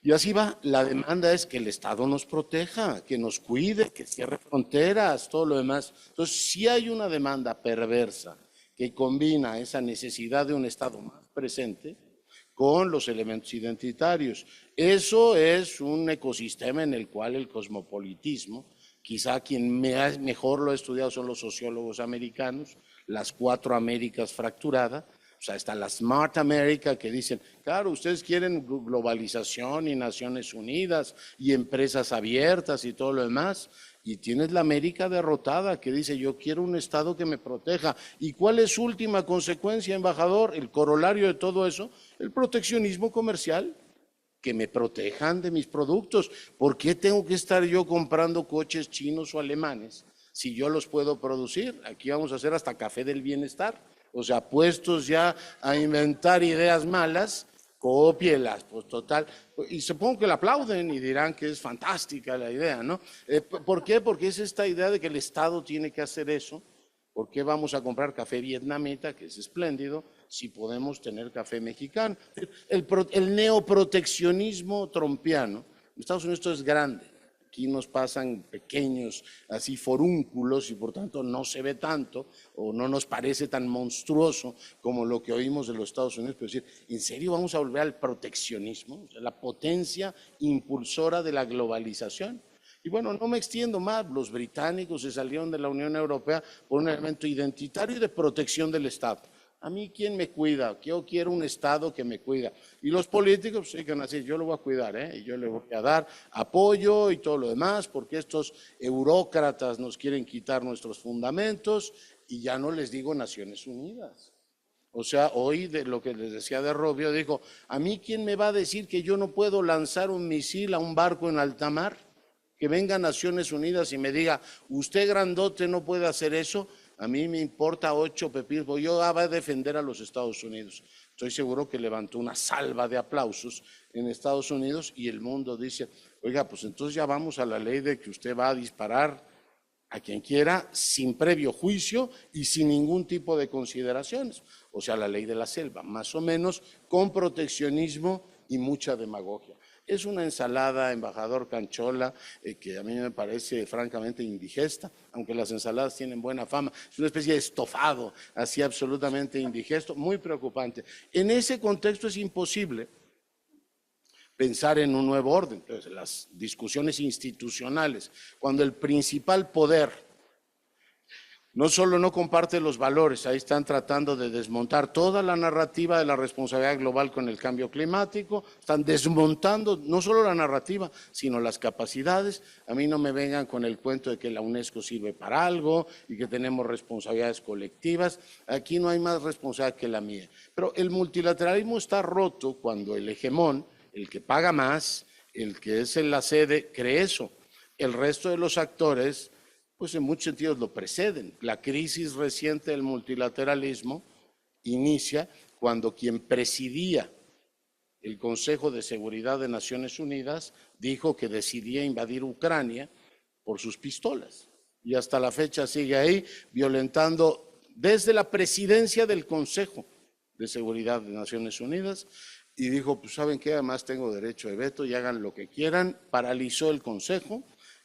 Y así va, la demanda es que el Estado nos proteja, que nos cuide, que cierre fronteras, todo lo demás. Entonces, sí hay una demanda perversa que combina esa necesidad de un Estado más presente con los elementos identitarios. Eso es un ecosistema en el cual el cosmopolitismo, quizá quien mejor lo ha estudiado son los sociólogos americanos, las 4 Américas fracturadas. O sea, está la Smart America que dicen, claro, ustedes quieren globalización y Naciones Unidas y empresas abiertas y todo lo demás. Y tienes la América derrotada que dice, yo quiero un Estado que me proteja. ¿Y cuál es su última consecuencia, embajador? El corolario de todo eso, el proteccionismo comercial. Que me protejan de mis productos. ¿Por qué tengo que estar yo comprando coches chinos o alemanes si yo los puedo producir? Aquí vamos a hacer hasta café del bienestar. O sea, puestos ya a inventar ideas malas, cópielas, pues total. Y supongo que la aplauden y dirán que es fantástica la idea, ¿no? ¿Por qué? Porque es esta idea de que el Estado tiene que hacer eso. ¿Por qué vamos a comprar café vietnamita, que es espléndido, si podemos tener café mexicano? El neoproteccionismo trompiano, en Estados Unidos esto es grande. Aquí nos pasan pequeños, así forúnculos y por tanto no se ve tanto o no nos parece tan monstruoso como lo que oímos de los Estados Unidos. Pero decir, ¿en serio vamos a volver al proteccionismo? O sea, la potencia impulsora de la globalización. Y bueno, no me extiendo más, los británicos se salieron de la Unión Europea por un elemento identitario y de protección del Estado. ¿A mí quién me cuida? Yo quiero un Estado que me cuida. Y los políticos pues, digan así, yo lo voy a cuidar, y yo le voy a dar apoyo y todo lo demás, porque estos eurócratas nos quieren quitar nuestros fundamentos y ya no les digo Naciones Unidas. O sea, hoy de lo que les decía de Rubio, dijo, ¿a mí quién me va a decir que yo no puedo lanzar un misil a un barco en alta mar? Que venga Naciones Unidas y me diga, usted grandote no puede hacer eso. A mí me importa 8 pepinos, yo voy a defender a los Estados Unidos. Estoy seguro que levantó una salva de aplausos en Estados Unidos y el mundo dice, oiga, pues entonces ya vamos a la ley de que usted va a disparar a quien quiera sin previo juicio y sin ningún tipo de consideraciones. O sea, la ley de la selva, más o menos con proteccionismo y mucha demagogia. Es una ensalada, embajador Canchola, que a mí me parece francamente indigesta, aunque las ensaladas tienen buena fama. Es una especie de estofado, así absolutamente indigesto, muy preocupante. En ese contexto es imposible pensar en un nuevo orden. Entonces, las discusiones institucionales, cuando el principal poder no solo no comparte los valores, ahí están tratando de desmontar toda la narrativa de la responsabilidad global con el cambio climático, están desmontando no solo la narrativa, sino las capacidades. A mí no me vengan con el cuento de que la UNESCO sirve para algo y que tenemos responsabilidades colectivas. Aquí no hay más responsabilidad que la mía. Pero el multilateralismo está roto cuando el hegemón, el que paga más, el que es en la sede, cree eso. El resto de los actores, pues en muchos sentidos lo preceden. La crisis reciente del multilateralismo inicia cuando quien presidía el Consejo de Seguridad de Naciones Unidas dijo que decidía invadir Ucrania por sus pistolas. Y hasta la fecha sigue ahí, violentando desde la presidencia del Consejo de Seguridad de Naciones Unidas, y dijo, pues ¿saben qué? Además tengo derecho de veto y hagan lo que quieran. Paralizó el Consejo.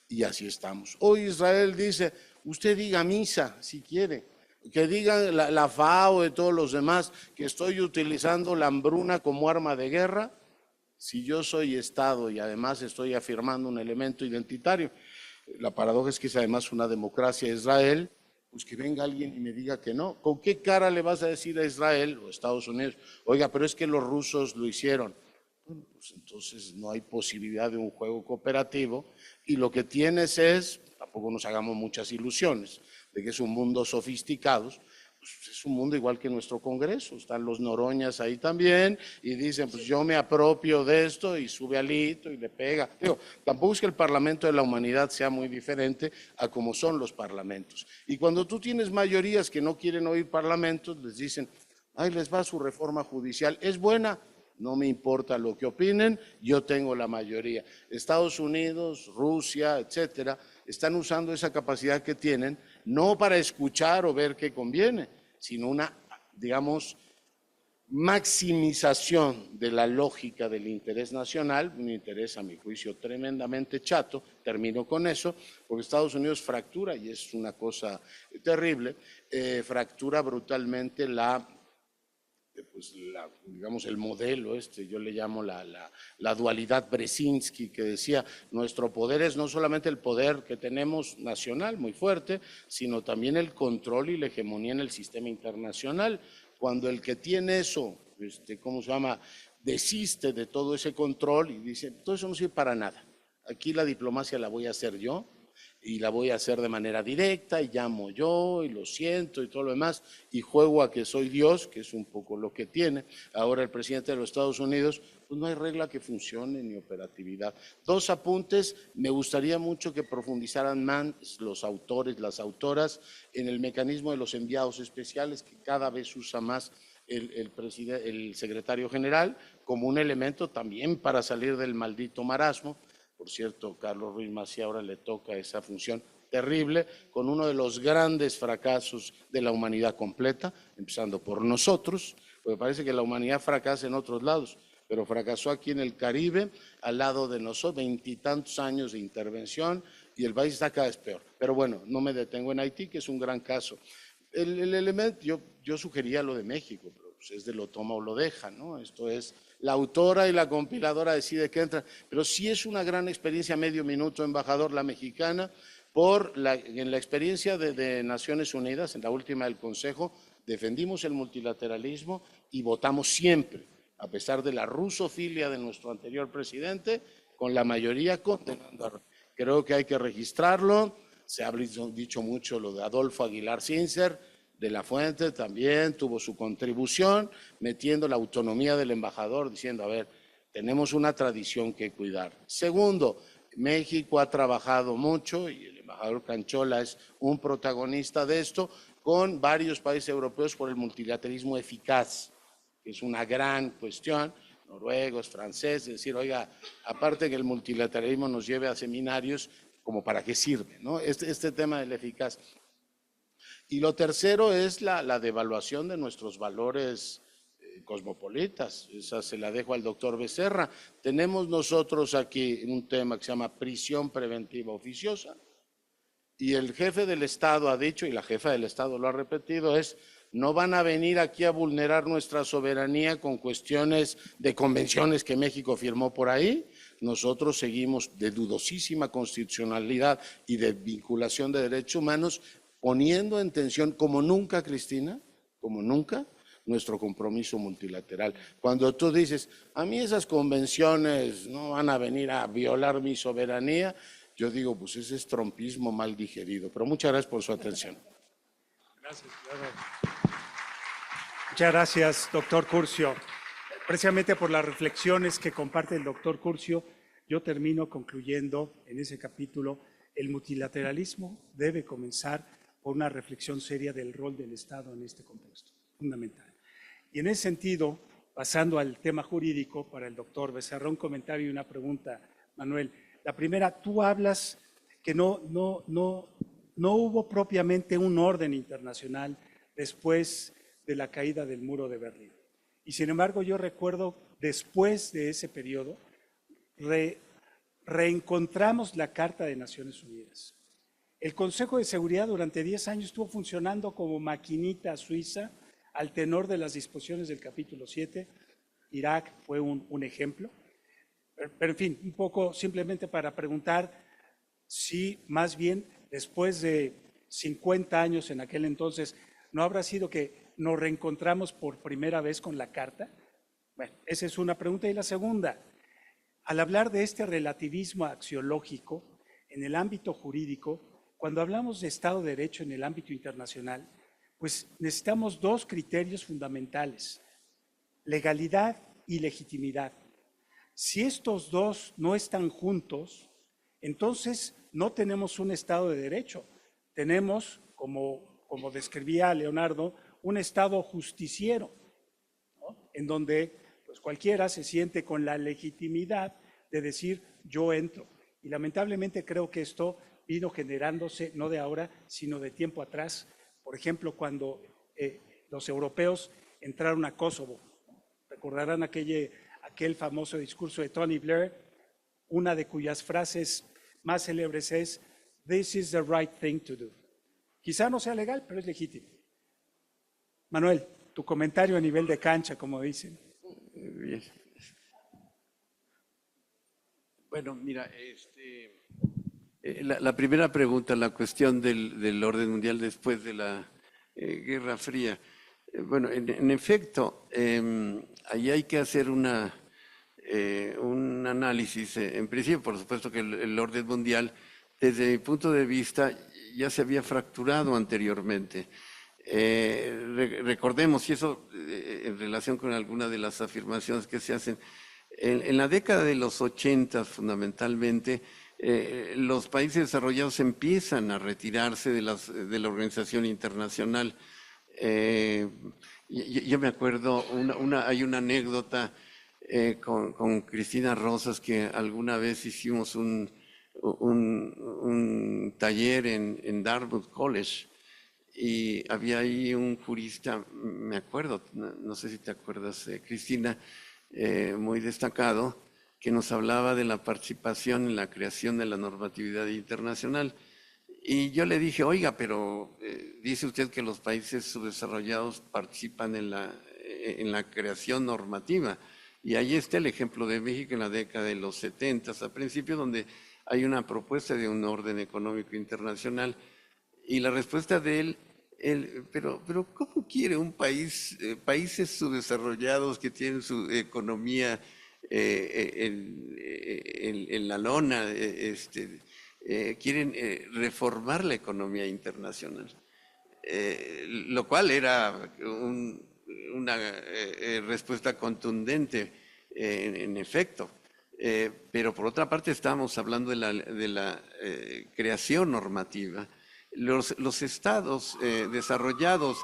Y así estamos. Hoy Israel dice, usted diga misa si quiere, que diga la FAO y todos los demás que estoy utilizando la hambruna como arma de guerra, si yo soy Estado y además estoy afirmando un elemento identitario. La paradoja es que es además una democracia Israel, pues que venga alguien y me diga que no. ¿Con qué cara le vas a decir a Israel o a Estados Unidos, oiga, pero es que los rusos lo hicieron? Bueno, pues entonces no hay posibilidad de un juego cooperativo y lo que tienes es, tampoco nos hagamos muchas ilusiones, de que es un mundo sofisticado, pues es un mundo igual que nuestro Congreso, están los Noroñas ahí también y dicen, pues yo me apropio de esto y sube alito y le pega. Digo, tampoco es que el Parlamento de la Humanidad sea muy diferente a como son los parlamentos. Y cuando tú tienes mayorías que no quieren oír parlamentos, les dicen, ay, les va su reforma judicial, es buena. No me importa lo que opinen, yo tengo la mayoría. Estados Unidos, Rusia, etcétera, están usando esa capacidad que tienen, no para escuchar o ver qué conviene, sino una, digamos, maximización de la lógica del interés nacional, un interés a mi juicio tremendamente chato, termino con eso, porque Estados Unidos fractura, y es una cosa terrible, fractura brutalmente pues digamos el modelo yo le llamo la dualidad Brzezinski, que decía, nuestro poder es no solamente el poder que tenemos nacional muy fuerte, sino también el control y la hegemonía en el sistema internacional. Cuando el que tiene eso, ¿cómo se llama?, desiste de todo ese control y dice, todo eso no sirve para nada, aquí la diplomacia la voy a hacer yo, y la voy a hacer de manera directa, y llamo yo, y lo siento, y todo lo demás, y juego a que soy Dios, que es un poco lo que tiene ahora el presidente de los Estados Unidos, pues no hay regla que funcione ni operatividad. Dos apuntes, me gustaría mucho que profundizaran más los autores, las autoras, en el mecanismo de los enviados especiales, que cada vez usa más el secretario general, como un elemento también para salir del maldito marasmo. Por cierto, Carlos Ruiz Massieu ahora le toca esa función terrible, con uno de los grandes fracasos de la humanidad completa, empezando por nosotros, porque parece que la humanidad fracasa en otros lados, pero fracasó aquí en el Caribe, al lado de nosotros, 20 y tantos años de intervención, y el país está cada vez peor. Pero bueno, no me detengo en Haití, que es un gran caso. El elemento, yo sugería lo de México, pero pues es de lo toma o lo deja, ¿no? Esto es, la autora y la compiladora decide que entra, pero sí es una gran experiencia, medio minuto, embajador, la mexicana, en la experiencia de Naciones Unidas, en la última del Consejo, defendimos el multilateralismo y votamos siempre, a pesar de la rusofilia de nuestro anterior presidente, con la mayoría condenando. Creo que hay que registrarlo. Se ha dicho mucho lo de Adolfo Aguilar Sincer, de la Fuente también tuvo su contribución, metiendo la autonomía del embajador, diciendo, a ver, tenemos una tradición que cuidar. Segundo, México ha trabajado mucho, y el embajador Canchola es un protagonista de esto, con varios países europeos por el multilateralismo eficaz, que es una gran cuestión, noruegos, franceses, decir, oiga, aparte que el multilateralismo nos lleve a seminarios, como para qué sirve, ¿no? Este tema del eficaz. Y lo tercero es la devaluación de nuestros valores cosmopolitas. Esa se la dejo al doctor Becerra. Tenemos nosotros aquí un tema que se llama prisión preventiva oficiosa, y el jefe del Estado ha dicho, y la jefa del Estado lo ha repetido, no van a venir aquí a vulnerar nuestra soberanía con cuestiones de convenciones que México firmó por ahí. Nosotros seguimos de dudosísima constitucionalidad y de vinculación de derechos humanos, poniendo en tensión, como nunca, Cristina, como nunca, nuestro compromiso multilateral. Cuando tú dices, a mí esas convenciones no van a venir a violar mi soberanía, yo digo, pues ese es trompismo mal digerido. Pero muchas gracias por su atención. Gracias. Muchas gracias, doctor Curcio. Precisamente por las reflexiones que comparte el doctor Curcio, yo termino concluyendo en ese capítulo, el multilateralismo debe comenzar por una reflexión seria del rol del Estado en este contexto, fundamental. Y en ese sentido, pasando al tema jurídico, para el doctor Becerra, un comentario y una pregunta, Manuel. La primera, tú hablas que no hubo propiamente un orden internacional después de la caída del muro de Berlín. Y sin embargo, yo recuerdo, después de ese periodo, reencontramos la Carta de Naciones Unidas. El Consejo de Seguridad durante 10 años estuvo funcionando como maquinita suiza al tenor de las disposiciones del capítulo 7. Irak fue un ejemplo. Pero en fin, un poco simplemente para preguntar si más bien después de 50 años en aquel entonces, ¿no habrá sido que nos reencontramos por primera vez con la Carta? Bueno, esa es una pregunta. Y la segunda, al hablar de este relativismo axiológico en el ámbito jurídico, cuando hablamos de Estado de Derecho en el ámbito internacional, pues necesitamos dos criterios fundamentales: legalidad y legitimidad. Si estos dos no están juntos, entonces no tenemos un Estado de Derecho. Tenemos, como describía Leonardo, un Estado justiciero, ¿no? En donde pues, cualquiera se siente con la legitimidad de decir yo entro. Y lamentablemente creo que esto vino generándose no de ahora, sino de tiempo atrás. Por ejemplo, cuando los europeos entraron a Kosovo, recordarán aquel famoso discurso de Tony Blair, una de cuyas frases más célebres es "This is the right thing to do". Quizá no sea legal, pero es legítimo. Manuel, tu comentario a nivel de cancha, como dicen. Bien. Bueno, mira, la primera pregunta, la cuestión del orden mundial después de la Guerra Fría. Bueno, en efecto, ahí hay que hacer un análisis. En principio, por supuesto que el orden mundial, desde mi punto de vista, ya se había fracturado anteriormente. Recordemos, y eso en relación con algunas de las afirmaciones que se hacen, en la década de los 80 fundamentalmente, los países desarrollados empiezan a retirarse de la organización internacional. Yo me acuerdo, hay una anécdota con Cristina Rosas, que alguna vez hicimos un taller en Dartmouth College, y había ahí un jurista, me acuerdo, no sé si te acuerdas, Cristina, muy destacado, que nos hablaba de la participación en la creación de la normatividad internacional. Y yo le dije, oiga, pero dice usted que los países subdesarrollados participan en la creación normativa. Y ahí está el ejemplo de México en la década de los 70, a principios, donde hay una propuesta de un orden económico internacional. Y la respuesta de él, pero ¿cómo quiere un países subdesarrollados que tienen su economía en la lona, quieren reformar la economía internacional? Lo cual era una respuesta contundente, en efecto. Pero por otra parte estábamos hablando de la creación normativa. Los estados desarrollados,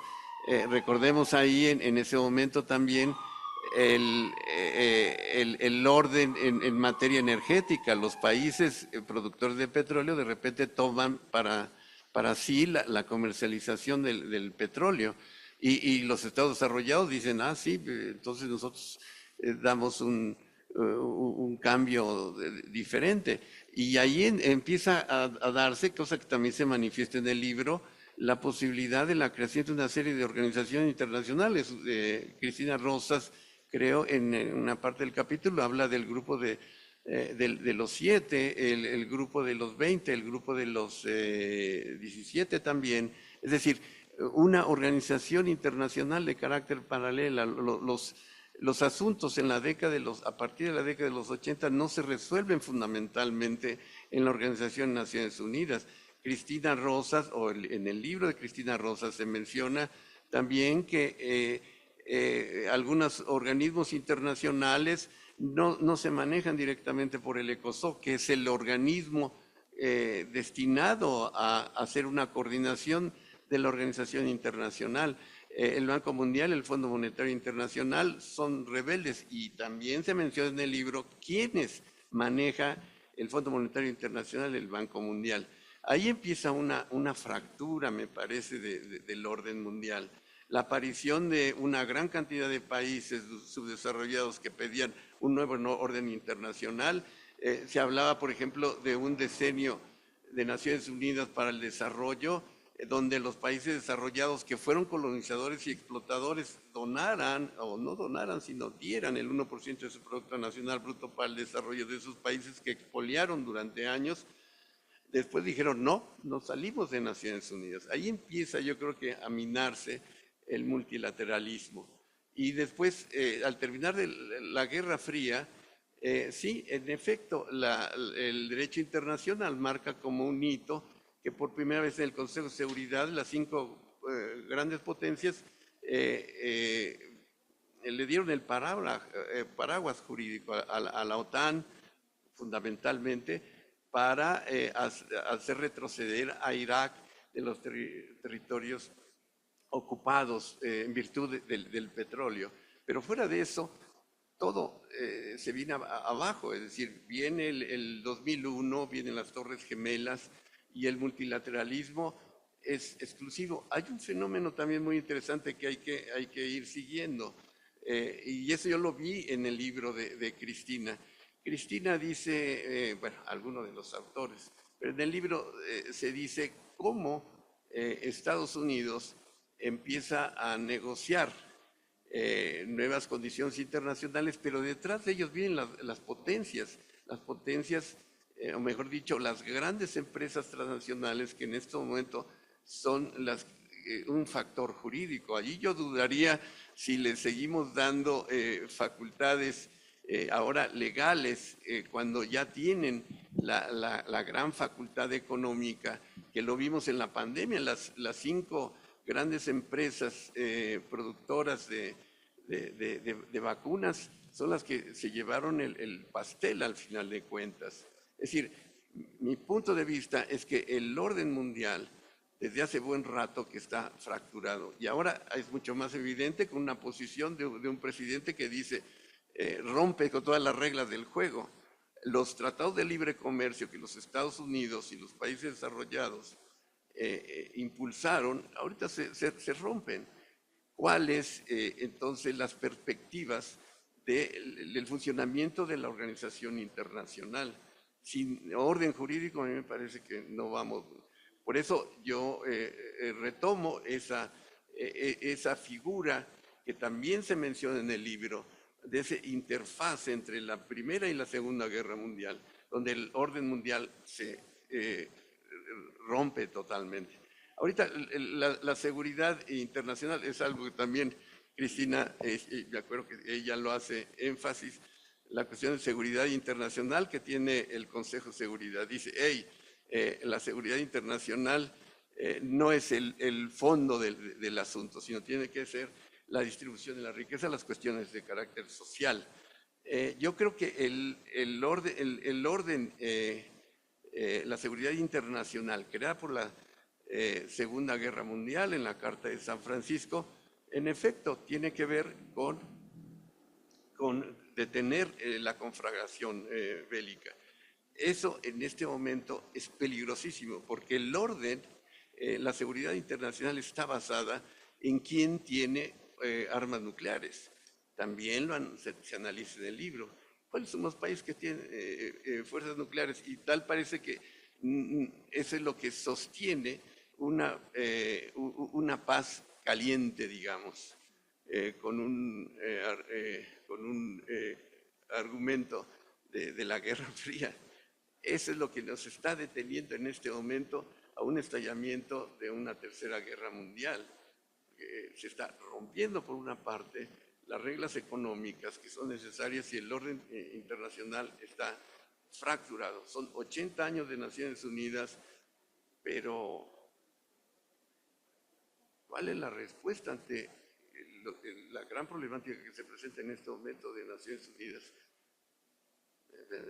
recordemos ahí en ese momento también el orden en materia energética. Los países productores de petróleo de repente toman para sí la comercialización del petróleo. Y los estados desarrollados dicen, ah, sí, entonces nosotros damos un cambio diferente. Y ahí empieza a darse, cosa que también se manifiesta en el libro, la posibilidad de la creación de una serie de organizaciones internacionales. Cristina Rosas, creo, en una parte del capítulo habla del grupo de los 7, el grupo de los 20, el grupo de los 17 también. Es decir, una organización internacional de carácter paralela. Los asuntos en la década a partir de la década de los 80 no se resuelven fundamentalmente en la Organización de Naciones Unidas. Cristina Rosas, en el libro de Cristina Rosas se menciona también que algunos organismos internacionales no se manejan directamente por el ECOSOC, que es el organismo destinado a hacer una coordinación de la organización internacional. El Banco Mundial, el Fondo Monetario Internacional son rebeldes, y también se menciona en el libro quiénes maneja el Fondo Monetario Internacional, el Banco Mundial. Ahí empieza una fractura, me parece, del orden mundial. La aparición de una gran cantidad de países subdesarrollados que pedían un nuevo orden internacional. Se hablaba, por ejemplo, de un decenio de Naciones Unidas para el Desarrollo, donde los países desarrollados que fueron colonizadores y explotadores donaran, o no donaran, sino dieran el 1% de su Producto Nacional Bruto para el desarrollo de esos países que expoliaron durante años. Después dijeron, no, nos salimos de Naciones Unidas. Ahí empieza, yo creo que, a minarse el multilateralismo. Y después, al terminar la Guerra Fría, sí, en efecto, el derecho internacional marca como un hito que por primera vez en el Consejo de Seguridad las 5 grandes potencias le dieron el paraguas jurídico a la OTAN, fundamentalmente, para hacer retroceder a Irak de los territorios ocupados en virtud del petróleo. Pero fuera de eso, todo se viene abajo, es decir, viene el 2001, vienen las Torres Gemelas y el multilateralismo es exclusivo. Hay un fenómeno también muy interesante que hay que ir siguiendo, y eso yo lo vi en el libro de Cristina. Cristina dice, bueno, algunos de los autores, pero en el libro se dice cómo Estados Unidos empieza a negociar nuevas condiciones internacionales, pero detrás de ellos vienen las potencias, o mejor dicho, las grandes empresas transnacionales que en este momento son un factor jurídico. Allí yo dudaría si le seguimos dando facultades ahora legales, cuando ya tienen la gran facultad económica, que lo vimos en la pandemia. Las 5 grandes empresas productoras de vacunas son las que se llevaron el pastel al final de cuentas. Es decir, mi punto de vista es que el orden mundial desde hace buen rato que está fracturado, y ahora es mucho más evidente con una posición de un presidente que dice rompe con todas las reglas del juego. Los tratados de libre comercio que los Estados Unidos y los países desarrollados impulsaron, ahorita se rompen. ¿Cuáles entonces las perspectivas del funcionamiento de la organización internacional? Sin orden jurídico a mí me parece que no vamos. Por eso yo retomo esa figura que también se menciona en el libro, de esa interfaz entre la Primera y la Segunda Guerra Mundial, donde el orden mundial se rompe totalmente. Ahorita la seguridad internacional es algo que también Cristina, me acuerdo que ella lo hace énfasis, la cuestión de seguridad internacional que tiene el Consejo de Seguridad. Dice, la seguridad internacional no es el fondo del asunto, sino tiene que ser la distribución de la riqueza, las cuestiones de carácter social. Yo creo que la seguridad internacional creada por la Segunda Guerra Mundial en la Carta de San Francisco, en efecto, tiene que ver con detener la conflagración bélica. Eso en este momento es peligrosísimo, porque el orden, la seguridad internacional está basada en quién tiene armas nucleares. También se analiza en el libro. ¿Cuáles son los países que tienen fuerzas nucleares? Y tal parece que eso es lo que sostiene una paz caliente, digamos, con un argumento de la Guerra Fría. Eso es lo que nos está deteniendo en este momento a un estallamiento de una tercera guerra mundial. Se está rompiendo por una parte las reglas económicas que son necesarias y el orden internacional está fracturado. Son 80 años de Naciones Unidas, pero ¿cuál es la respuesta ante la gran problemática que se presenta en este momento de Naciones Unidas?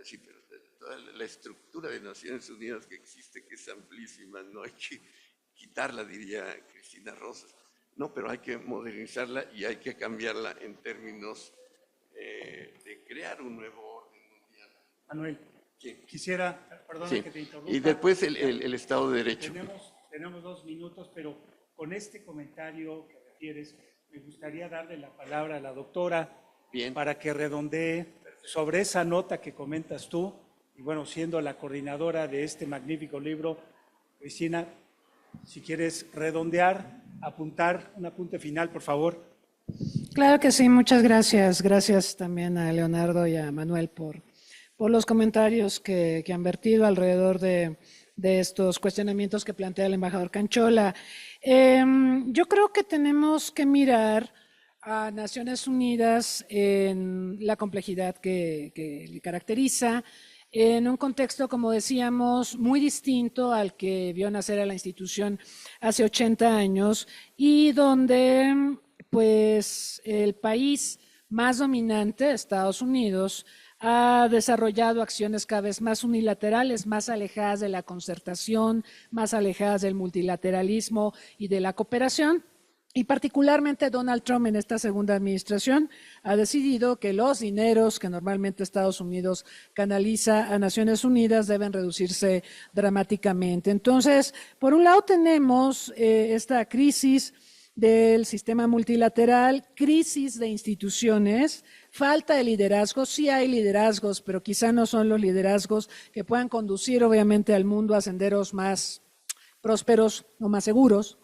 Sí, pero toda la estructura de Naciones Unidas que existe, que es amplísima, no hay que quitarla, diría Cristina Rosas. No, pero hay que modernizarla y hay que cambiarla en términos de crear un nuevo orden mundial. Manuel, Sí. quisiera, perdona Sí. que te interrumpa. Y después el Estado de Derecho. Tenemos 2 minutos, pero con este comentario que refieres, me gustaría darle la palabra a la doctora Bien. para que redondee sobre esa nota que comentas tú. Y bueno, siendo la coordinadora de este magnífico libro, Cristina, si quieres redondear, apuntar, un apunte final, por favor. Claro que sí, muchas gracias. Gracias también a Leonardo y a Manuel por los comentarios que han vertido alrededor de estos cuestionamientos que plantea el embajador Canchola. Yo creo que tenemos que mirar a Naciones Unidas en la complejidad que le caracteriza, en un contexto, como decíamos, muy distinto al que vio nacer a la institución hace 80 años y donde pues el país más dominante, Estados Unidos, ha desarrollado acciones cada vez más unilaterales, más alejadas de la concertación, más alejadas del multilateralismo y de la cooperación. Y particularmente Donald Trump en esta segunda administración ha decidido que los dineros que normalmente Estados Unidos canaliza a Naciones Unidas deben reducirse dramáticamente. Entonces, por un lado tenemos esta crisis del sistema multilateral, crisis de instituciones, falta de liderazgo. Sí hay liderazgos, pero quizá no son los liderazgos que puedan conducir obviamente al mundo a senderos más prósperos o más seguros.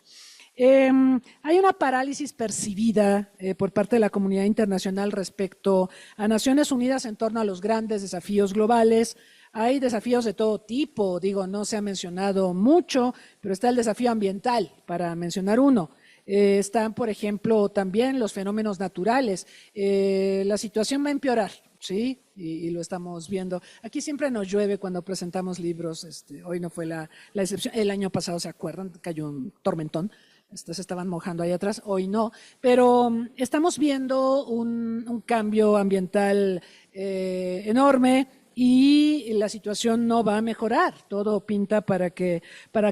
Hay una parálisis percibida por parte de la comunidad internacional respecto a Naciones Unidas en torno a los grandes desafíos globales. Hay desafíos de todo tipo, digo, no se ha mencionado mucho, pero está el desafío ambiental, para mencionar uno. Están, por ejemplo, también los fenómenos naturales. La situación va a empeorar, ¿sí? Y lo estamos viendo. Aquí siempre nos llueve cuando presentamos libros. Hoy no fue la excepción. El año pasado, ¿se acuerdan? Cayó un tormentón. Se estaban mojando ahí atrás, hoy no, pero estamos viendo un cambio ambiental enorme y la situación no va a mejorar, todo pinta para que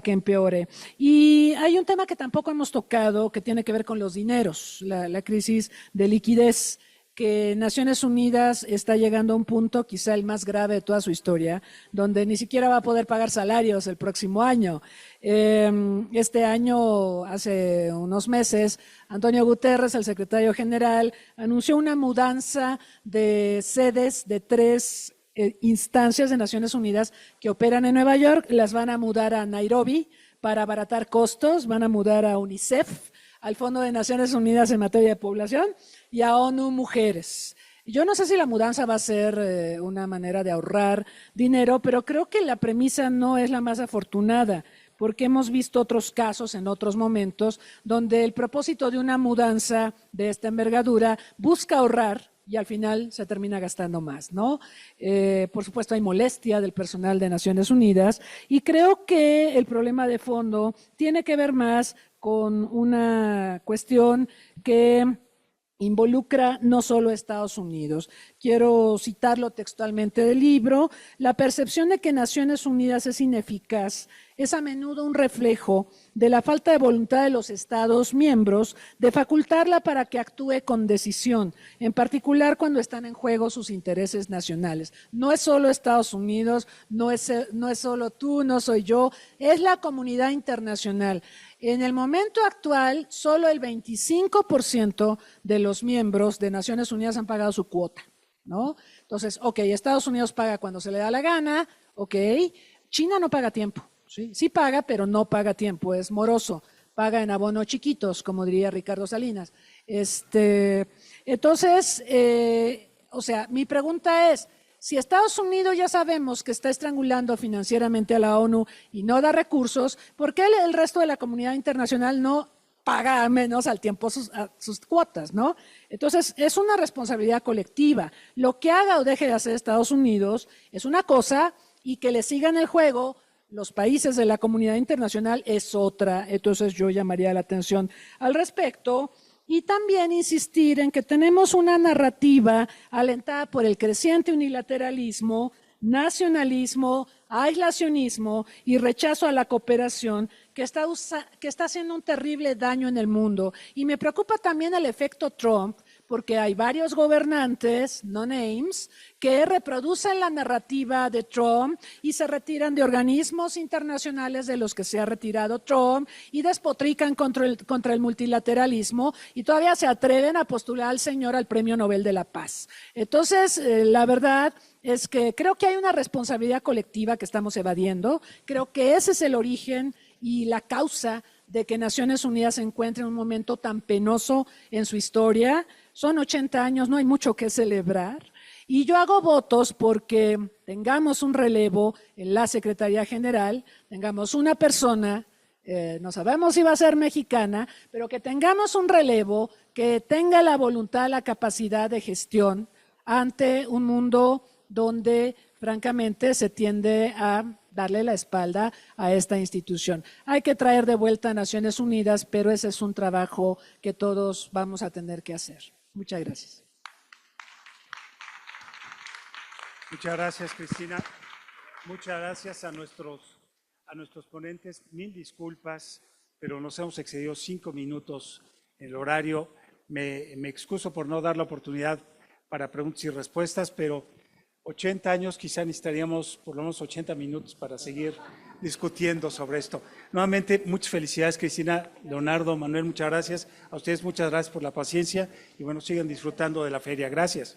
empeore. Y hay un tema que tampoco hemos tocado que tiene que ver con los dineros, la crisis de liquidez, que Naciones Unidas está llegando a un punto, quizá el más grave de toda su historia, donde ni siquiera va a poder pagar salarios el próximo año. Este año, hace unos meses, Antonio Guterres, el secretario general, anunció una mudanza de sedes de 3 instancias de Naciones Unidas que operan en Nueva York, las van a mudar a Nairobi para abaratar costos, van a mudar a UNICEF, al Fondo de Naciones Unidas en materia de población y a ONU Mujeres. Yo no sé si la mudanza va a ser una manera de ahorrar dinero, pero creo que la premisa no es la más afortunada, porque hemos visto otros casos en otros momentos donde el propósito de una mudanza de esta envergadura busca ahorrar y al final se termina gastando más, ¿no? Por supuesto hay molestia del personal de Naciones Unidas y creo que el problema de fondo tiene que ver más con una cuestión que involucra no solo a Estados Unidos. Quiero citarlo textualmente del libro: la percepción de que Naciones Unidas es ineficaz es a menudo un reflejo de la falta de voluntad de los Estados miembros de facultarla para que actúe con decisión, en particular cuando están en juego sus intereses nacionales. No es solo Estados Unidos, no es solo tú, no soy yo, es la comunidad internacional. En el momento actual, solo el 25% de los miembros de Naciones Unidas han pagado su cuota, ¿no? Entonces, ok, Estados Unidos paga cuando se le da la gana, ok, China no paga tiempo, ¿sí? Sí paga, pero no paga tiempo, es moroso, paga en abonos chiquitos, como diría Ricardo Salinas. Entonces, o sea, mi pregunta es, si Estados Unidos ya sabemos que está estrangulando financieramente a la ONU y no da recursos, ¿por qué el resto de la comunidad internacional no paga al menos al tiempo sus cuotas, ¿no? Entonces, es una responsabilidad colectiva. Lo que haga o deje de hacer Estados Unidos es una cosa y que le sigan el juego los países de la comunidad internacional es otra. Entonces, yo llamaría la atención al respecto. Y también insistir en que tenemos una narrativa alentada por el creciente unilateralismo, nacionalismo, aislacionismo y rechazo a la cooperación que está haciendo un terrible daño en el mundo. Y me preocupa también el efecto Trump, porque hay varios gobernantes, no names, que reproducen la narrativa de Trump y se retiran de organismos internacionales de los que se ha retirado Trump y despotrican contra el multilateralismo y todavía se atreven a postular al señor al Premio Nobel de la Paz. Entonces, la verdad es que creo que hay una responsabilidad colectiva que estamos evadiendo. Creo que ese es el origen y la causa de que Naciones Unidas se encuentre en un momento tan penoso en su historia. Son 80 años, no hay mucho que celebrar. Y yo hago votos porque tengamos un relevo en la Secretaría General, tengamos una persona, no sabemos si va a ser mexicana, pero que tengamos un relevo que tenga la voluntad, la capacidad de gestión ante un mundo donde francamente se tiende a darle la espalda a esta institución. Hay que traer de vuelta a Naciones Unidas, pero ese es un trabajo que todos vamos a tener que hacer. Muchas gracias. Muchas gracias, Cristina. Muchas gracias a nuestros ponentes. Mil disculpas, pero nos hemos excedido 5 minutos el horario. Me excuso por no dar la oportunidad para preguntas y respuestas, pero 80 años quizá necesitaríamos por lo menos 80 minutos para seguir discutiendo sobre esto. Nuevamente, muchas felicidades, Cristina, Leonardo, Manuel, muchas gracias. A ustedes muchas gracias por la paciencia y bueno, sigan disfrutando de la feria. Gracias.